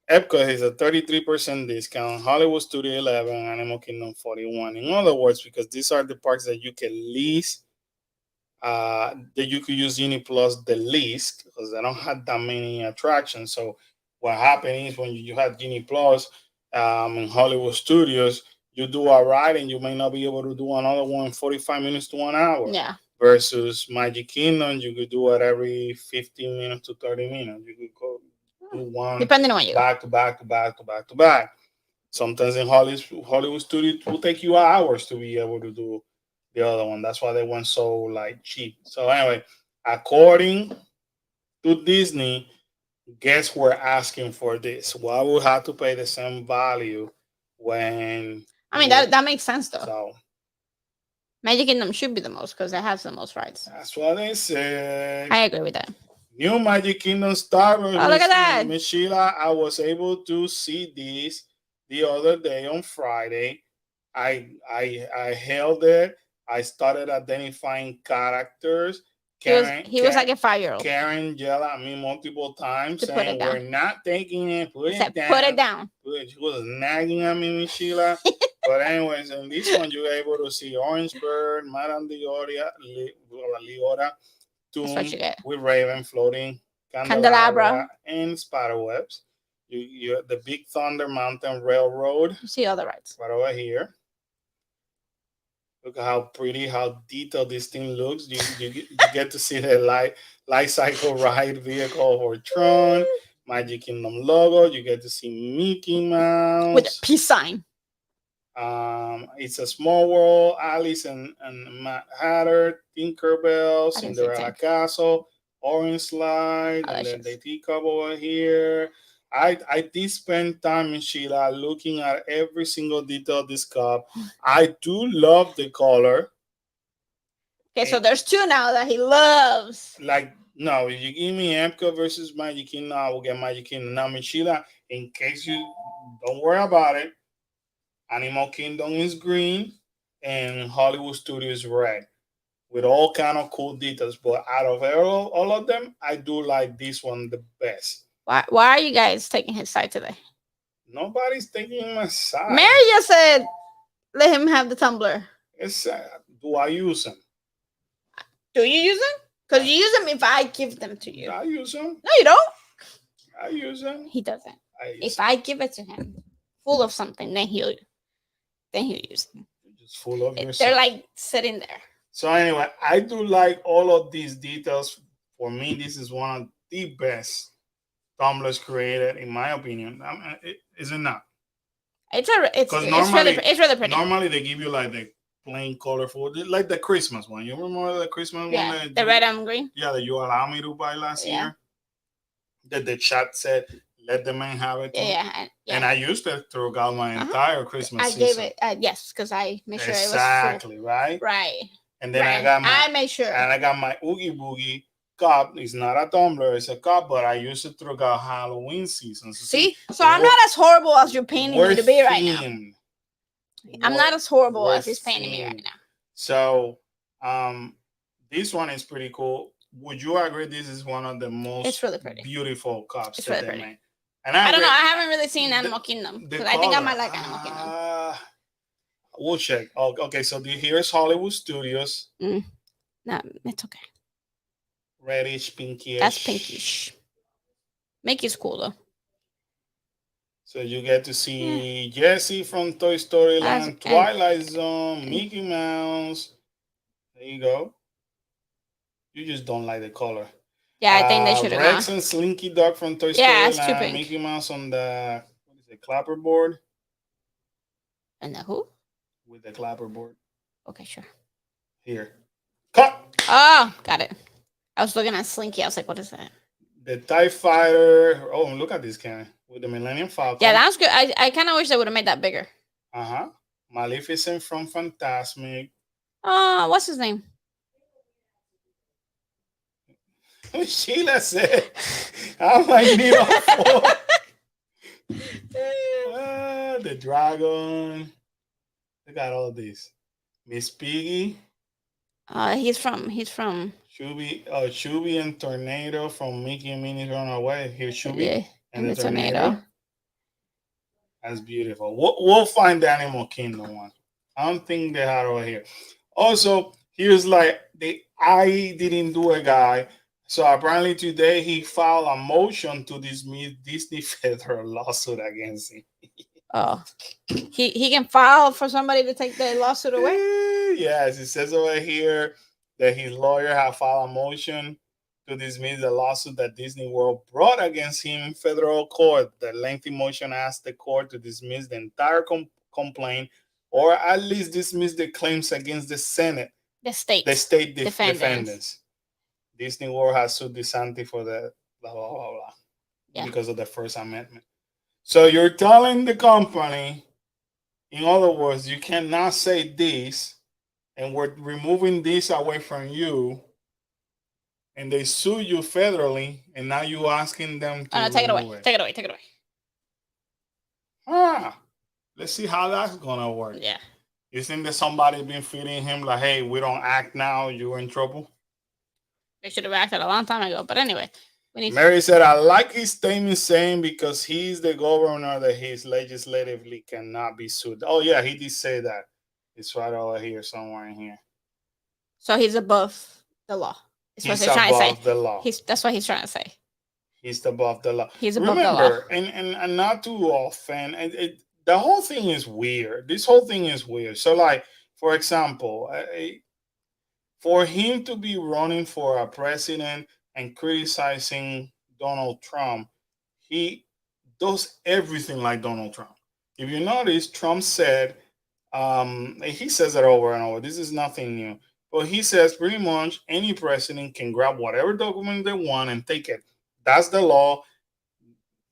Epcot is a 33% discount. Hollywood Studio 11, Animal Kingdom 41. In other words, because these are the parks that you can lease, that you could use Genie Plus the least, because they don't have that many attractions. So what happens is when you have Genie Plus in Hollywood Studios, you do a ride and you may not be able to do another one in 45 minutes to 1 hour. Yeah. Versus Magic Kingdom, you could do it every 15 minutes to 30 minutes. You could go do one Depending on you. back to back to back to back to back. Sometimes in Hollywood Studio, it will take you hours to be able to do the other one. That's why they went so like cheap. So anyway, according to Disney, guests were asking for this. Why would have to pay the same value when? I mean that makes sense though. So Magic Kingdom should be the most because it has the most rides. That's what they said. I agree with that. New Magic Kingdom Starburst. Oh, look at that. Miss Sheila, I was able to see this the other day on Friday. I held it. I started identifying characters. He was like a 5-year-old. Karen yelled at me multiple times To put saying, it down. "We're not taking it. Put He it said, down. put it down. She was nagging at me, Miss Sheila. But anyways, in this one, you're able to see Orangeburg, Madame Leora, That's what you Tomb get. with Raven floating, Candelabra. and spiderwebs. You the Big Thunder Mountain Railroad You see all the rights. right over here. Look at how pretty, how detailed this thing looks. You get to see the light cycle ride vehicle for Tron, Magic Kingdom logo. You get to see Mickey Mouse With a peace sign. It's a Small World, Alice and Mad Hatter, Tinkerbell, I didn't see Cinderella Castle, Orange Slide, and then the teacup over here. I did spend time in Sheila looking at every single detail of this cup. I do love the color. Okay, so there's two now that he loves. Like, no, if you give me Epcot versus Magic Kingdom, I will get Magic Kingdom. Now, Miss Sheila, in case you don't worry about it, Animal Kingdom is green and Hollywood Studios red with all kind of cool details. But out of all of them, I do like this one the best. Why are you guys taking his side today? Nobody's taking my side. Mary just said, let him have the tumbler. It's do I use them? Do you use them? Because you use them if I give them to you. I use them. No, you don't. I use them. He doesn't. If I give it to him full of something, then he'll use them. Just full of yourself. They're like sitting there. So anyway, I do like all of these details. For me, this is one of the best tumblers created, in my opinion. Is it not? It's really pretty. Normally, they give you like the plain colorful, like the Christmas one. You remember the Christmas one? The red and green. Yeah, that you allowed me to buy last year. That the chat said, "Let the man have it." And I used it throughout my entire Christmas season. Gave it yes, because I made sure it was exactly right. Right. And then I made sure. And I got my Oogie Boogie cup. It's not a tumbler, it's a cup, but I used it throughout Halloween season. So I'm not as horrible as you're painting me to be right now. I'm not as horrible as he's painting me right now. So this one is pretty cool. Would you agree this is one of the most really pretty. Beautiful cups it's that really they pretty. made? And I don't know. I haven't really seen Animal Kingdom. Because I think I might like Animal Kingdom. We'll check. Oh, okay, so here's Hollywood Studios. No, it's okay. Reddish, pinkish. That's pinkish. Mickey's cool though. So you get to see Jessie from Toy Story Land, Twilight Zone, Mickey Mouse. There you go. You just don't like the color. Yeah, I think they should have Rex and Slinky Dog from Toy Story Land. Too pink. Mickey Mouse on the clapperboard. And the who? With the clapperboard. Okay, sure. Here. Cut! Oh, got it. I was looking at Slinky. I was like, what is that? The TIE Fighter. Oh, look at this can with the Millennium Falcon. Yeah, that was good. I kind of wish they would have made that bigger. Maleficent from Fantasmic. What's his name? Sheila said, I might need all four. The dragon. Look at all this. Miss Piggy. He's from Chubby and Tornado from Mickey and Minnie's Runaway. Here's Chubby and the Tornado. That's beautiful. We'll find the Animal Kingdom one. I don't think they had over here. Also, here's like I didn't do a guy. So apparently today he filed a motion to dismiss Disney federal lawsuit against him. Oh, he can file for somebody to take the lawsuit away? Yes, it says over here that his lawyer have filed a motion to dismiss the lawsuit that Disney World brought against him in federal court. The lengthy motion asked the court to dismiss the entire complaint or at least dismiss the claims against the Senate. The state defendants. Disney World has sued DeSantis for the blah, blah, blah, blah, because of the First Amendment. So you're telling the company, in other words, you cannot say this, and we're removing this away from you, and they sue you federally, and now you're asking them to take it away. Take it away. Let's see how that's gonna work. Yeah. You think that somebody been feeding him like, hey, we don't act now, you're in trouble? They should have acted a long time ago. But anyway, we need. Mary said, I like his statement saying because he's the governor that he's legislatively cannot be sued. Oh, yeah, he did say that. It's right over here, somewhere in here. So he's above the law. That's what He's he's trying to say. above the law. That's what he's trying to say. He's above the law. He's above the law. Remember, and not too often, the whole thing is weird. This whole thing is weird. So, like, for example, for him to be running for a president and criticizing Donald Trump, he does everything like Donald Trump. If you notice, Trump said, he says it over and over. This is nothing new. But he says pretty much any president can grab whatever document they want and take it. That's the law.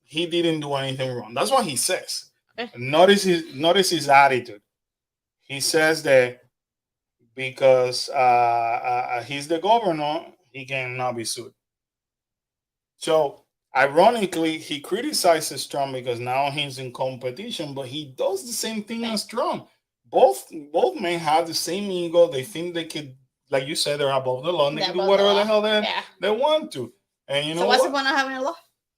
He didn't do anything wrong. That's what he says. Okay. Notice his attitude. He says that because he's the governor, he cannot be sued. So, ironically, he criticizes Trump because now he's in competition, but he does the same thing as Trump. Both men have the same ego. They think they could, like you said, they're above the law and they can do whatever the hell they want to. And you know what's the point of having a law?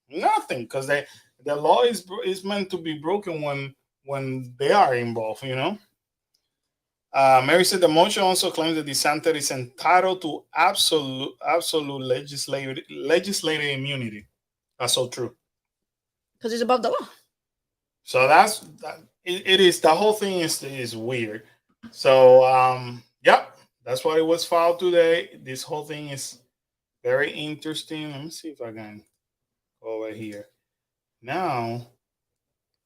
Nothing, because the law is meant to be broken when they are involved, you know. Mary said the motion also claims that DeSantis is entitled to absolute legislative immunity. That's so true. Because he's above the law. So it is, the whole thing is weird. So yep, that's why it was filed today. This whole thing is very interesting. Let me see if I can go over here. Now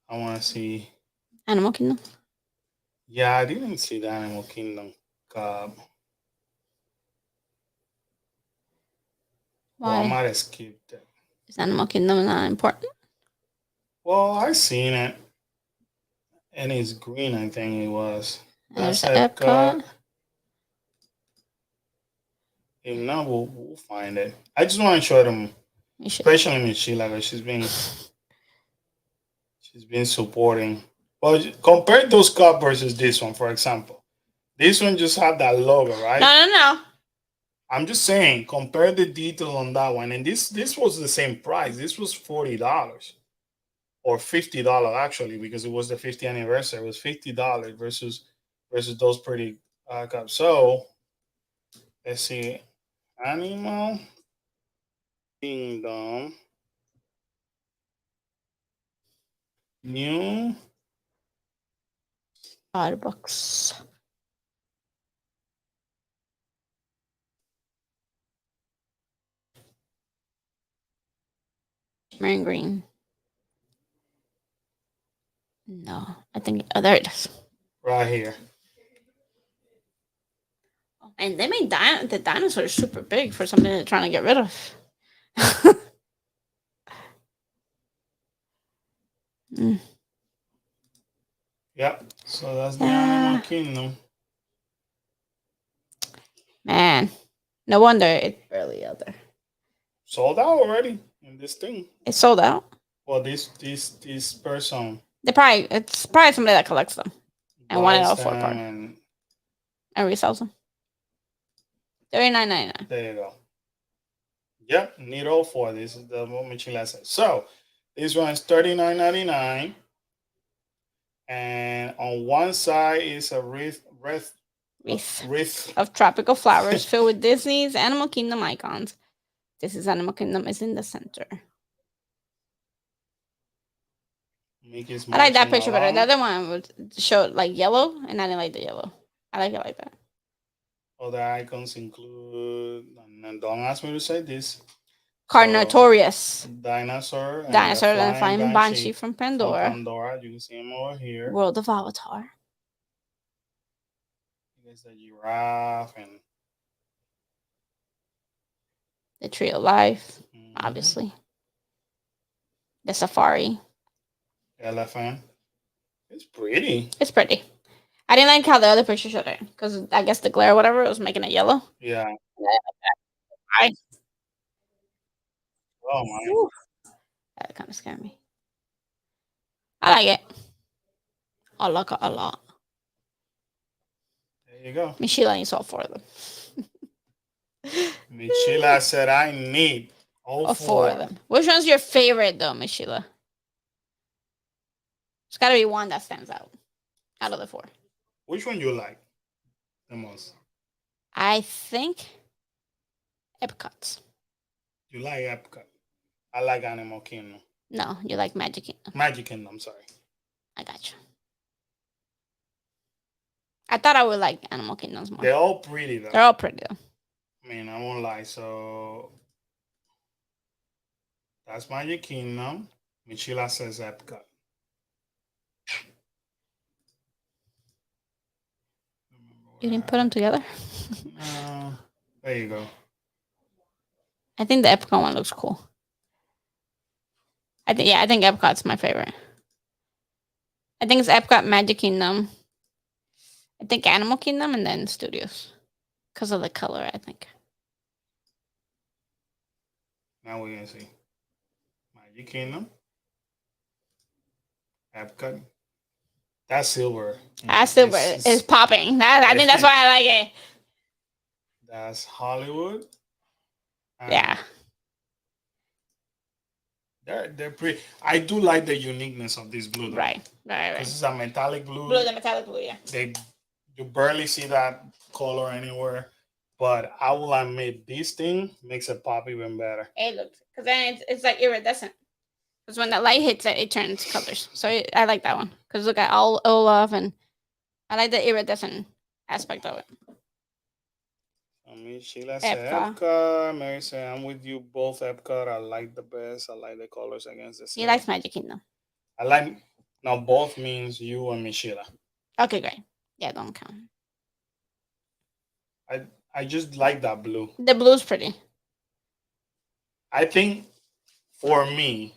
I want to see Animal Kingdom. Yeah, I didn't see the Animal Kingdom Cup. Why? Well, I might have skipped it. Is Animal Kingdom not important? Well, I seen it. And it's green, I think it was. There's Epcot. If not, we'll find it. I just want to show them, especially Miss Sheila, because she's been supporting. Well, compare those cup versus this one, for example. This one just had that logo, right? No. I'm just saying, compare the detail on that one. And this was the same price. This was $40 or $50 actually, because it was the 50th anniversary. It was $50 versus those pretty cups. So let's see, Animal Kingdom new Starbucks. Marine green. No, I think there it is. Right here. And they made the dinosaurs super big for something they're trying to get rid of. Yep. So that's the Animal Kingdom. Man, no wonder it's barely out there. Sold out already in this thing. It's sold out. Well, this person. It's probably somebody that collects them and wanted all 4 parts and resells them. $39.99. There you go. Yep, need all 4. This is the what Michela said. So this one is $39.99, and on one side is a wreath of tropical flowers filled with Disney's Animal Kingdom icons. This is Animal Kingdom is in the center. I like that picture better. The other one would show like yellow, and I didn't like the yellow. I like it like that. Other icons include, and don't ask me to say this, Carnotaurus. Dinosaur and Flying Banshee from Pandora. You can see him over here. World of Avatar. There's the giraffe and the Tree of Life, obviously. The safari. Elephant. It's pretty. It's pretty. I didn't like how the other picture showed it because I guess the glare or whatever was making it yellow. Yeah. I. Oh my. That kind of scared me. I like it. I like it a lot. There you go. Michela needs all 4 of them. Michela said, I need all All 4 of four. them. Which one's your favorite though, Michela? There's gotta be one that stands out of the 4. Which one you like the most? I think Epcot's. You like Epcot. I like Animal Kingdom. No, you like Magic Kingdom. Magic Kingdom, sorry. I got you. I thought I would like Animal Kingdoms more. They're all pretty though. They're all pretty though. I mean, I won't lie. So that's Magic Kingdom. Michela says Epcot. You didn't put them together? There you go. I think the Epcot one looks cool. I think Epcot's my favorite. I think it's Epcot, Magic Kingdom. I think Animal Kingdom, and then Studios, because of the color. I think. Now we're gonna see Magic Kingdom, Epcot. That's silver. Silver is popping. I think that's why I like it. That's Hollywood. Yeah. They're pretty. I do like the uniqueness of this blue. Though. Right. This is a metallic blue. The metallic blue, yeah. You barely see that color anywhere, but I will admit this thing makes it pop even better. It looks, because then it's like iridescent. Because when the light hits it, it turns colors. So I like that one. Because look at all Olaf, and I like the iridescent aspect of it. Sheila said Epcot. Mary said, I'm with you both. Epcot, I like the best. I like the colors against the sky. He likes Magic Kingdom. I like, now both means you and Michela. Okay, great. Yeah, don't count. I just like that blue. The blue's pretty. I think for me,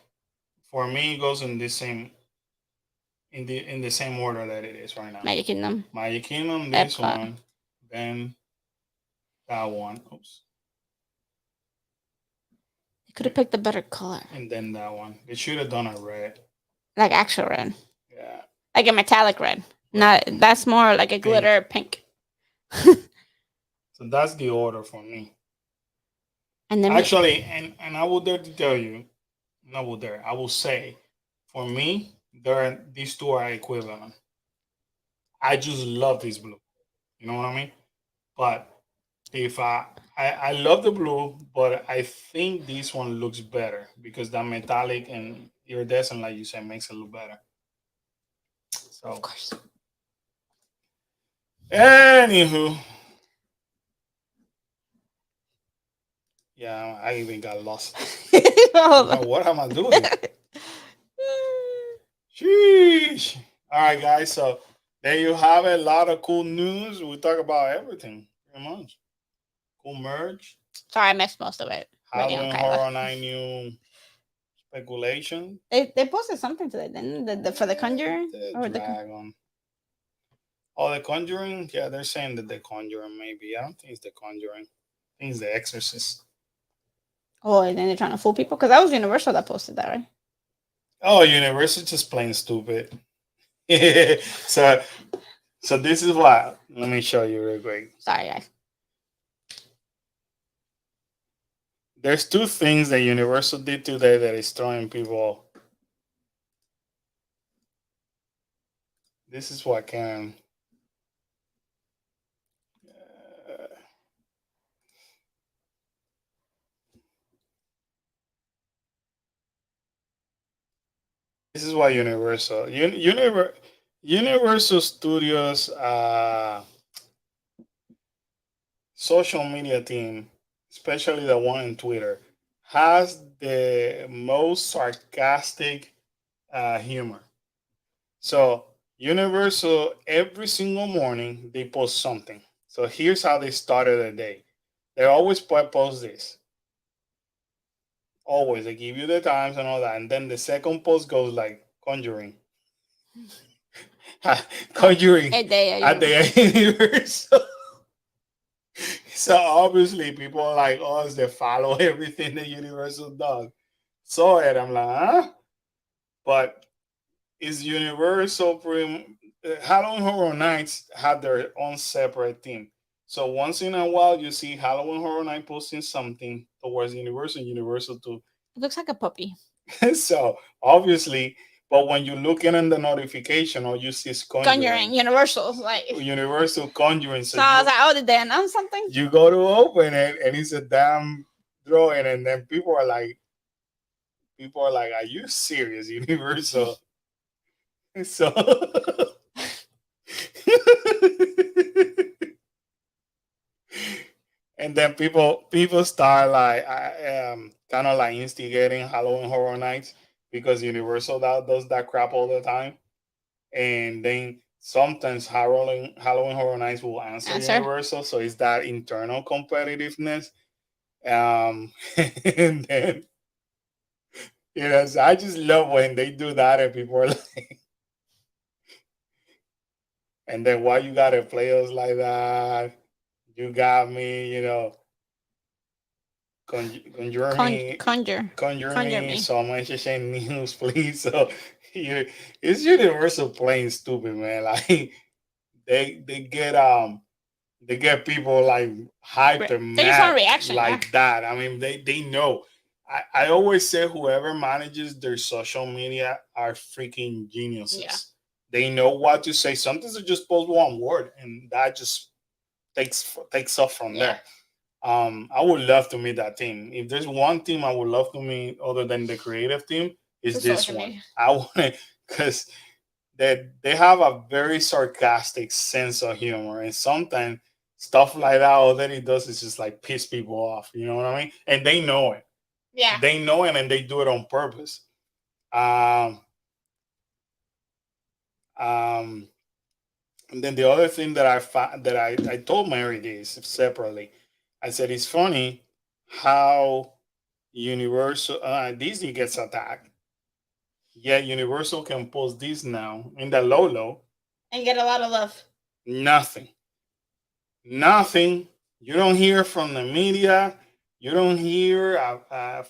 it goes in the same order that it is right now. Magic Kingdom. Magic Kingdom, this Epcot. one, then that one. Oops. They could have picked a better color. And then that one. They should have done a red. Like actual red. Yeah. Like a metallic red. Not that's more like a glitter pink. So that's the order for me. And then actually, and I will dare to tell you, I will say, for me, these two are equivalent. I just love this blue. You know what I mean? But if I love the blue, but I think this one looks better because that metallic and iridescent, like you said, makes it look better. So of course. Anywho. Yeah, I even got lost. What am I doing? Sheesh. All right, guys. So there you have it. A lot of cool news. We talk about everything, pretty much. Cool merch. Sorry, I missed most of it. Halloween Horror Night new speculation. They posted something today, didn't they? For the Conjuring? Or Dragon. Oh, the Conjuring? Yeah, they're saying that the Conjuring maybe. I don't think it's the Conjuring. I think it's the Exorcist. Oh, and then they're trying to fool people? Because that was Universal that posted that, right? Oh, Universal just plain stupid. So this is what. Let me show you real quick. Sorry, guys. There's two things that Universal did today that is throwing people off. This is what can. This is why Universal Studios social media team, especially the one in Twitter, has the most sarcastic humor. So Universal, every single morning they post something. So here's how they started the day. They always post this. Always, they give you the times and all that, and then the second post goes like Conjuring, Conjuring at the Universal. So obviously, people like us that follow everything that Universal does saw it. I'm like, huh? But is Universal Halloween Horror Nights had their own separate theme. So once in a while, you see Halloween Horror Night posting something towards Universal, Universal too. It looks like a puppy. So obviously, but when you look in the notification, all you see is Conjuring, Universal. Like, Universal Conjuring. so I was like, oh, did they announce something? you go to open it, and it's a damn drawing, and then people are like, are you serious, Universal? So. And then people start like kind of like instigating Halloween Horror Nights because Universal does that crap all the time, and then sometimes Halloween Horror Nights will answer Universal, so it's that internal competitiveness. And then so I just love when they do that, and people are like, and then why you gotta play us like that? You got me, conjure me so much news, please. So it's Universal playing stupid, man. Like they get people like hyped and mad reaction, like that. I mean, they know. I always say whoever manages their social media are freaking geniuses. Yeah. They know what to say. Sometimes they just post one word, and that just takes off from there. I would love to meet that team. If there's one team I would love to meet other than the creative team, is this one. I want it because they have a very sarcastic sense of humor, and sometimes stuff like that, all that it does is just like piss people off. You know what I mean? And they know it. Yeah, they know it, and they do it on purpose. And then the other thing that I told Mary this separately, I said it's funny how Universal Disney gets attacked. Yeah, Universal can post this now in the low and get a lot of love. Nothing. You don't hear from the media. You don't hear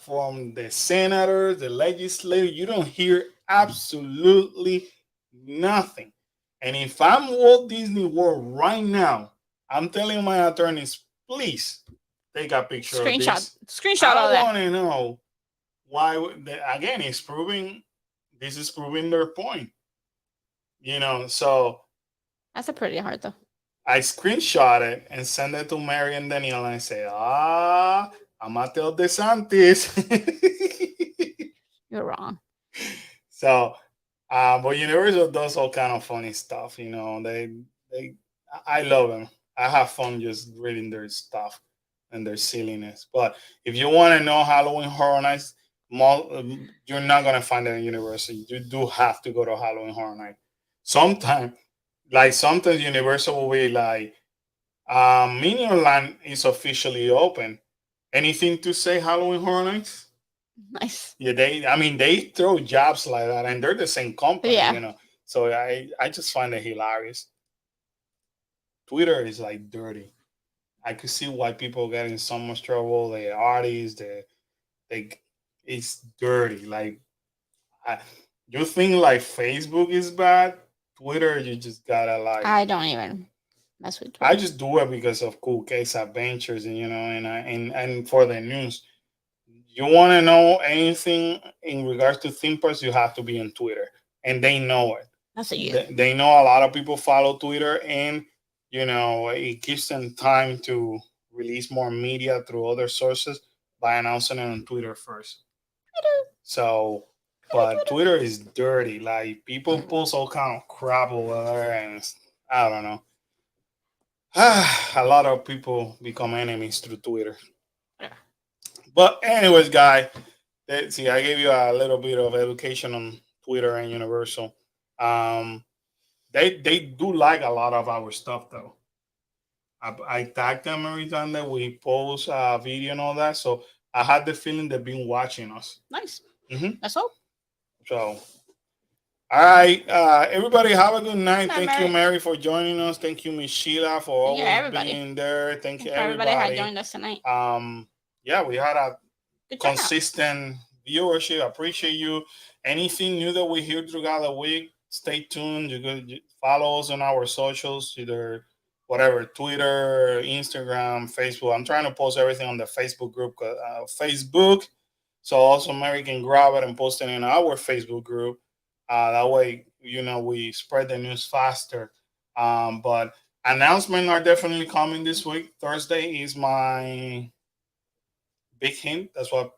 from the senators, the legislators. You don't hear absolutely nothing. And if I'm Walt Disney World right now, I'm telling my attorneys, please take a picture of this. Screenshot all that. I want to know why. Again, this is proving their point. So that's a pretty hard though. I screenshot it and send it to Mary and Danielle, and I say, I'm gonna tell DeSantis. You're wrong. So. But Universal does all kind of funny stuff. I love them. I have fun just reading their stuff and their silliness. But if you want to know Halloween Horror Nights, you're not gonna find it in Universal. You do have to go to Halloween Horror Night. Sometimes Universal will be like, Minion Land is officially open. Anything to say, Halloween Horror Nights? Nice. Yeah, they throw jobs like that, and they're the same company, So I just find it hilarious. Twitter is like dirty. I could see why people get in so much trouble. The artists, it's dirty. Like, you think like Facebook is bad? Twitter, you just gotta like. I don't even mess with Twitter. I just do it because of Cool Case Adventures, and and for the news. You want to know anything in regards to theme parks, you have to be on Twitter, and they know it. That's a you. They know a lot of people follow Twitter, and it gives them time to release more media through other sources by announcing it on Twitter first. So, but Twitter is dirty. Like, people post all kind of crap over there, and I don't know. A lot of people become enemies through Twitter. But anyways, guys, I gave you a little bit of education on Twitter and Universal. They do like a lot of our stuff, though. I tag them every time that we post a video and all that. So I had the feeling they've been watching us. Nice. Mm-hmm. That's all. So, all right. Everybody have a good night. Thank you, Mary, for joining us. Thank you, Miss Sheila, for always being there. Thank you, everybody. Everybody had joined us tonight. Yeah, we had a consistent viewership. Appreciate you. Anything new that we hear throughout the week, stay tuned. You can follow us on our socials, either whatever, Twitter, Instagram, Facebook. I'm trying to post everything on the Facebook group, Facebook. So also Mary can grab it and post it in our Facebook group. That way, we spread the news faster. But announcements are definitely coming this week. Thursday is my big hint. That's what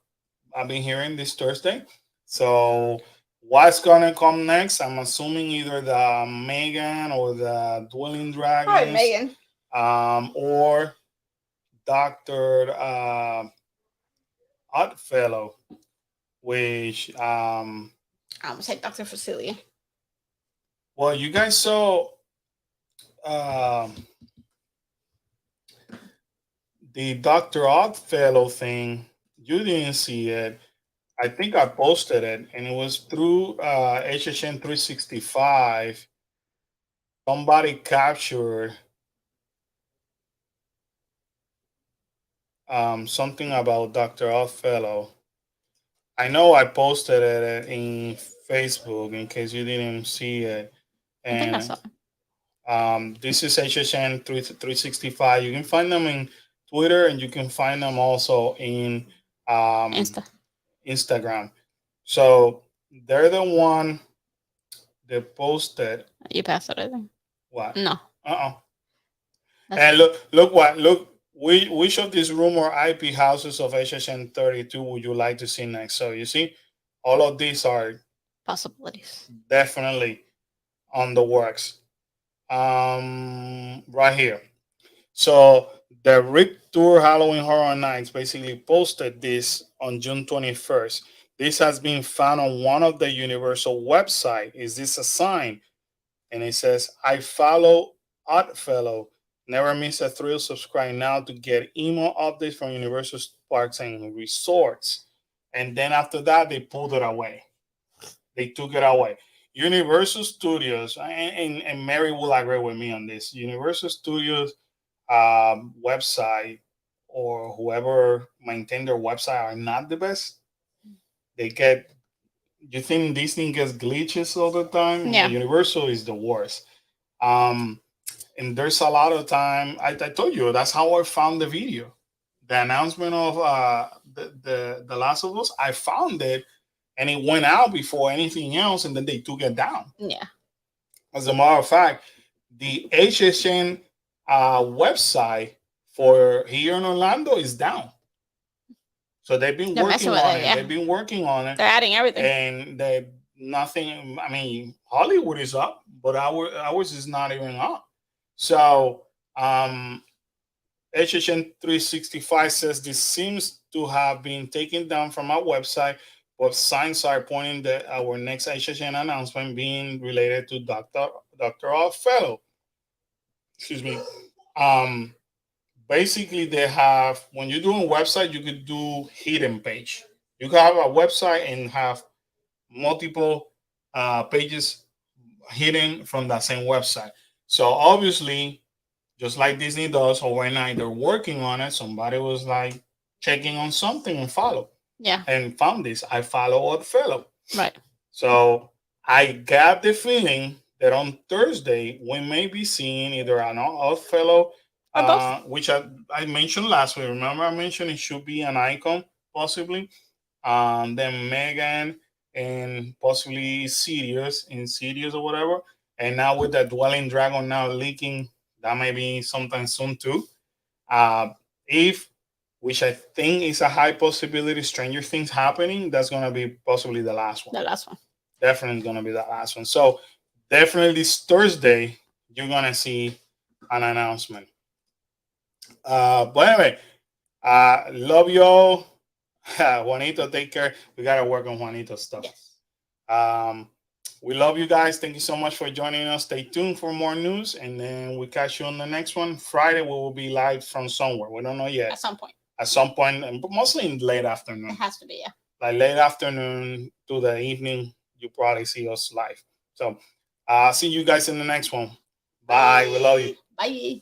I've been hearing this Thursday. So what's gonna come next? I'm assuming either the Megan or the Dwelling Hi, Dragons, Megan. or Doctor Oddfellow, which I almost said Dr. Facilia. well, you guys saw um the Doctor Oddfellow thing. You didn't see it. I think I posted it, and it was through HHN 365. Somebody captured something about Dr. Oddfellow. I know I posted it in Facebook in case you didn't see it. I think I And saw it. this is HHN 365. You can find them in Twitter, and you can find them also in Instagram. So they're the one that posted You passed it, I think. what? No. That's And look which of these rumor IP houses of HSN 32 would you like to see next? So you see, all of these are possibilities. definitely on the works. Right here. So the Rick Tour Halloween Horror Nights basically posted this on June 21st. This has been found on one of the Universal website. Is this a sign? And it says, I follow Oddfellow. Never miss a thrill. Subscribe now to get email updates from Universal Parks and Resorts. And then after that, they pulled it away. They took it away. Universal Studios, and Mary will agree with me on this. Universal Studios website or whoever maintain their website are not the best. They get, you think Disney gets glitches all the time? Yeah. Universal is the worst. And there's a lot of time. I told you that's how I found the video, the announcement of the Last of Us. I found it, and it went out before anything else, and then they took it down. Yeah. As a matter of fact, the HSN website for here in Orlando is down. So they've been working on it. Yeah. They've been working on it. They're adding everything. And they nothing. I mean, Hollywood is up, but ours is not even up. So HHN 365 says this seems to have been taken down from our website, but signs are pointing that our next HHN announcement being related to Dr. Oddfellow. Excuse me. Basically, they have, when you're doing a website, you could do hidden page. You can have a website and have multiple pages hidden from that same website. So obviously, just like Disney does, overnight they're working on it. Somebody was like checking on something and follow. Yeah. And found this. I follow Oddfellow. Right. So I got the feeling that on Thursday we may be seeing either an Oddfellow, which I mentioned last week. Remember, I mentioned it should be an icon, possibly. Then Megan and possibly Sirius or whatever. And now with the Dwelling Dragon now leaking, that may be sometime soon too. If, which I think is a high possibility, Stranger Things happening, that's going to be possibly the last one. The last one. Definitely going to be the last one. So definitely this Thursday, you're going to see an announcement. But anyway, love y'all. Juanito, take care. We got to work on Juanito's stuff. Yes. We love you guys. Thank you so much for joining us. Stay tuned for more news, and then we catch you on the next one. Friday, we will be live from somewhere. We don't know yet. At some point. At some point, but mostly in late afternoon. It has to be, yeah. Like late afternoon to the evening, you probably see us live. So, see you guys in the next one. Bye. We love you. Bye.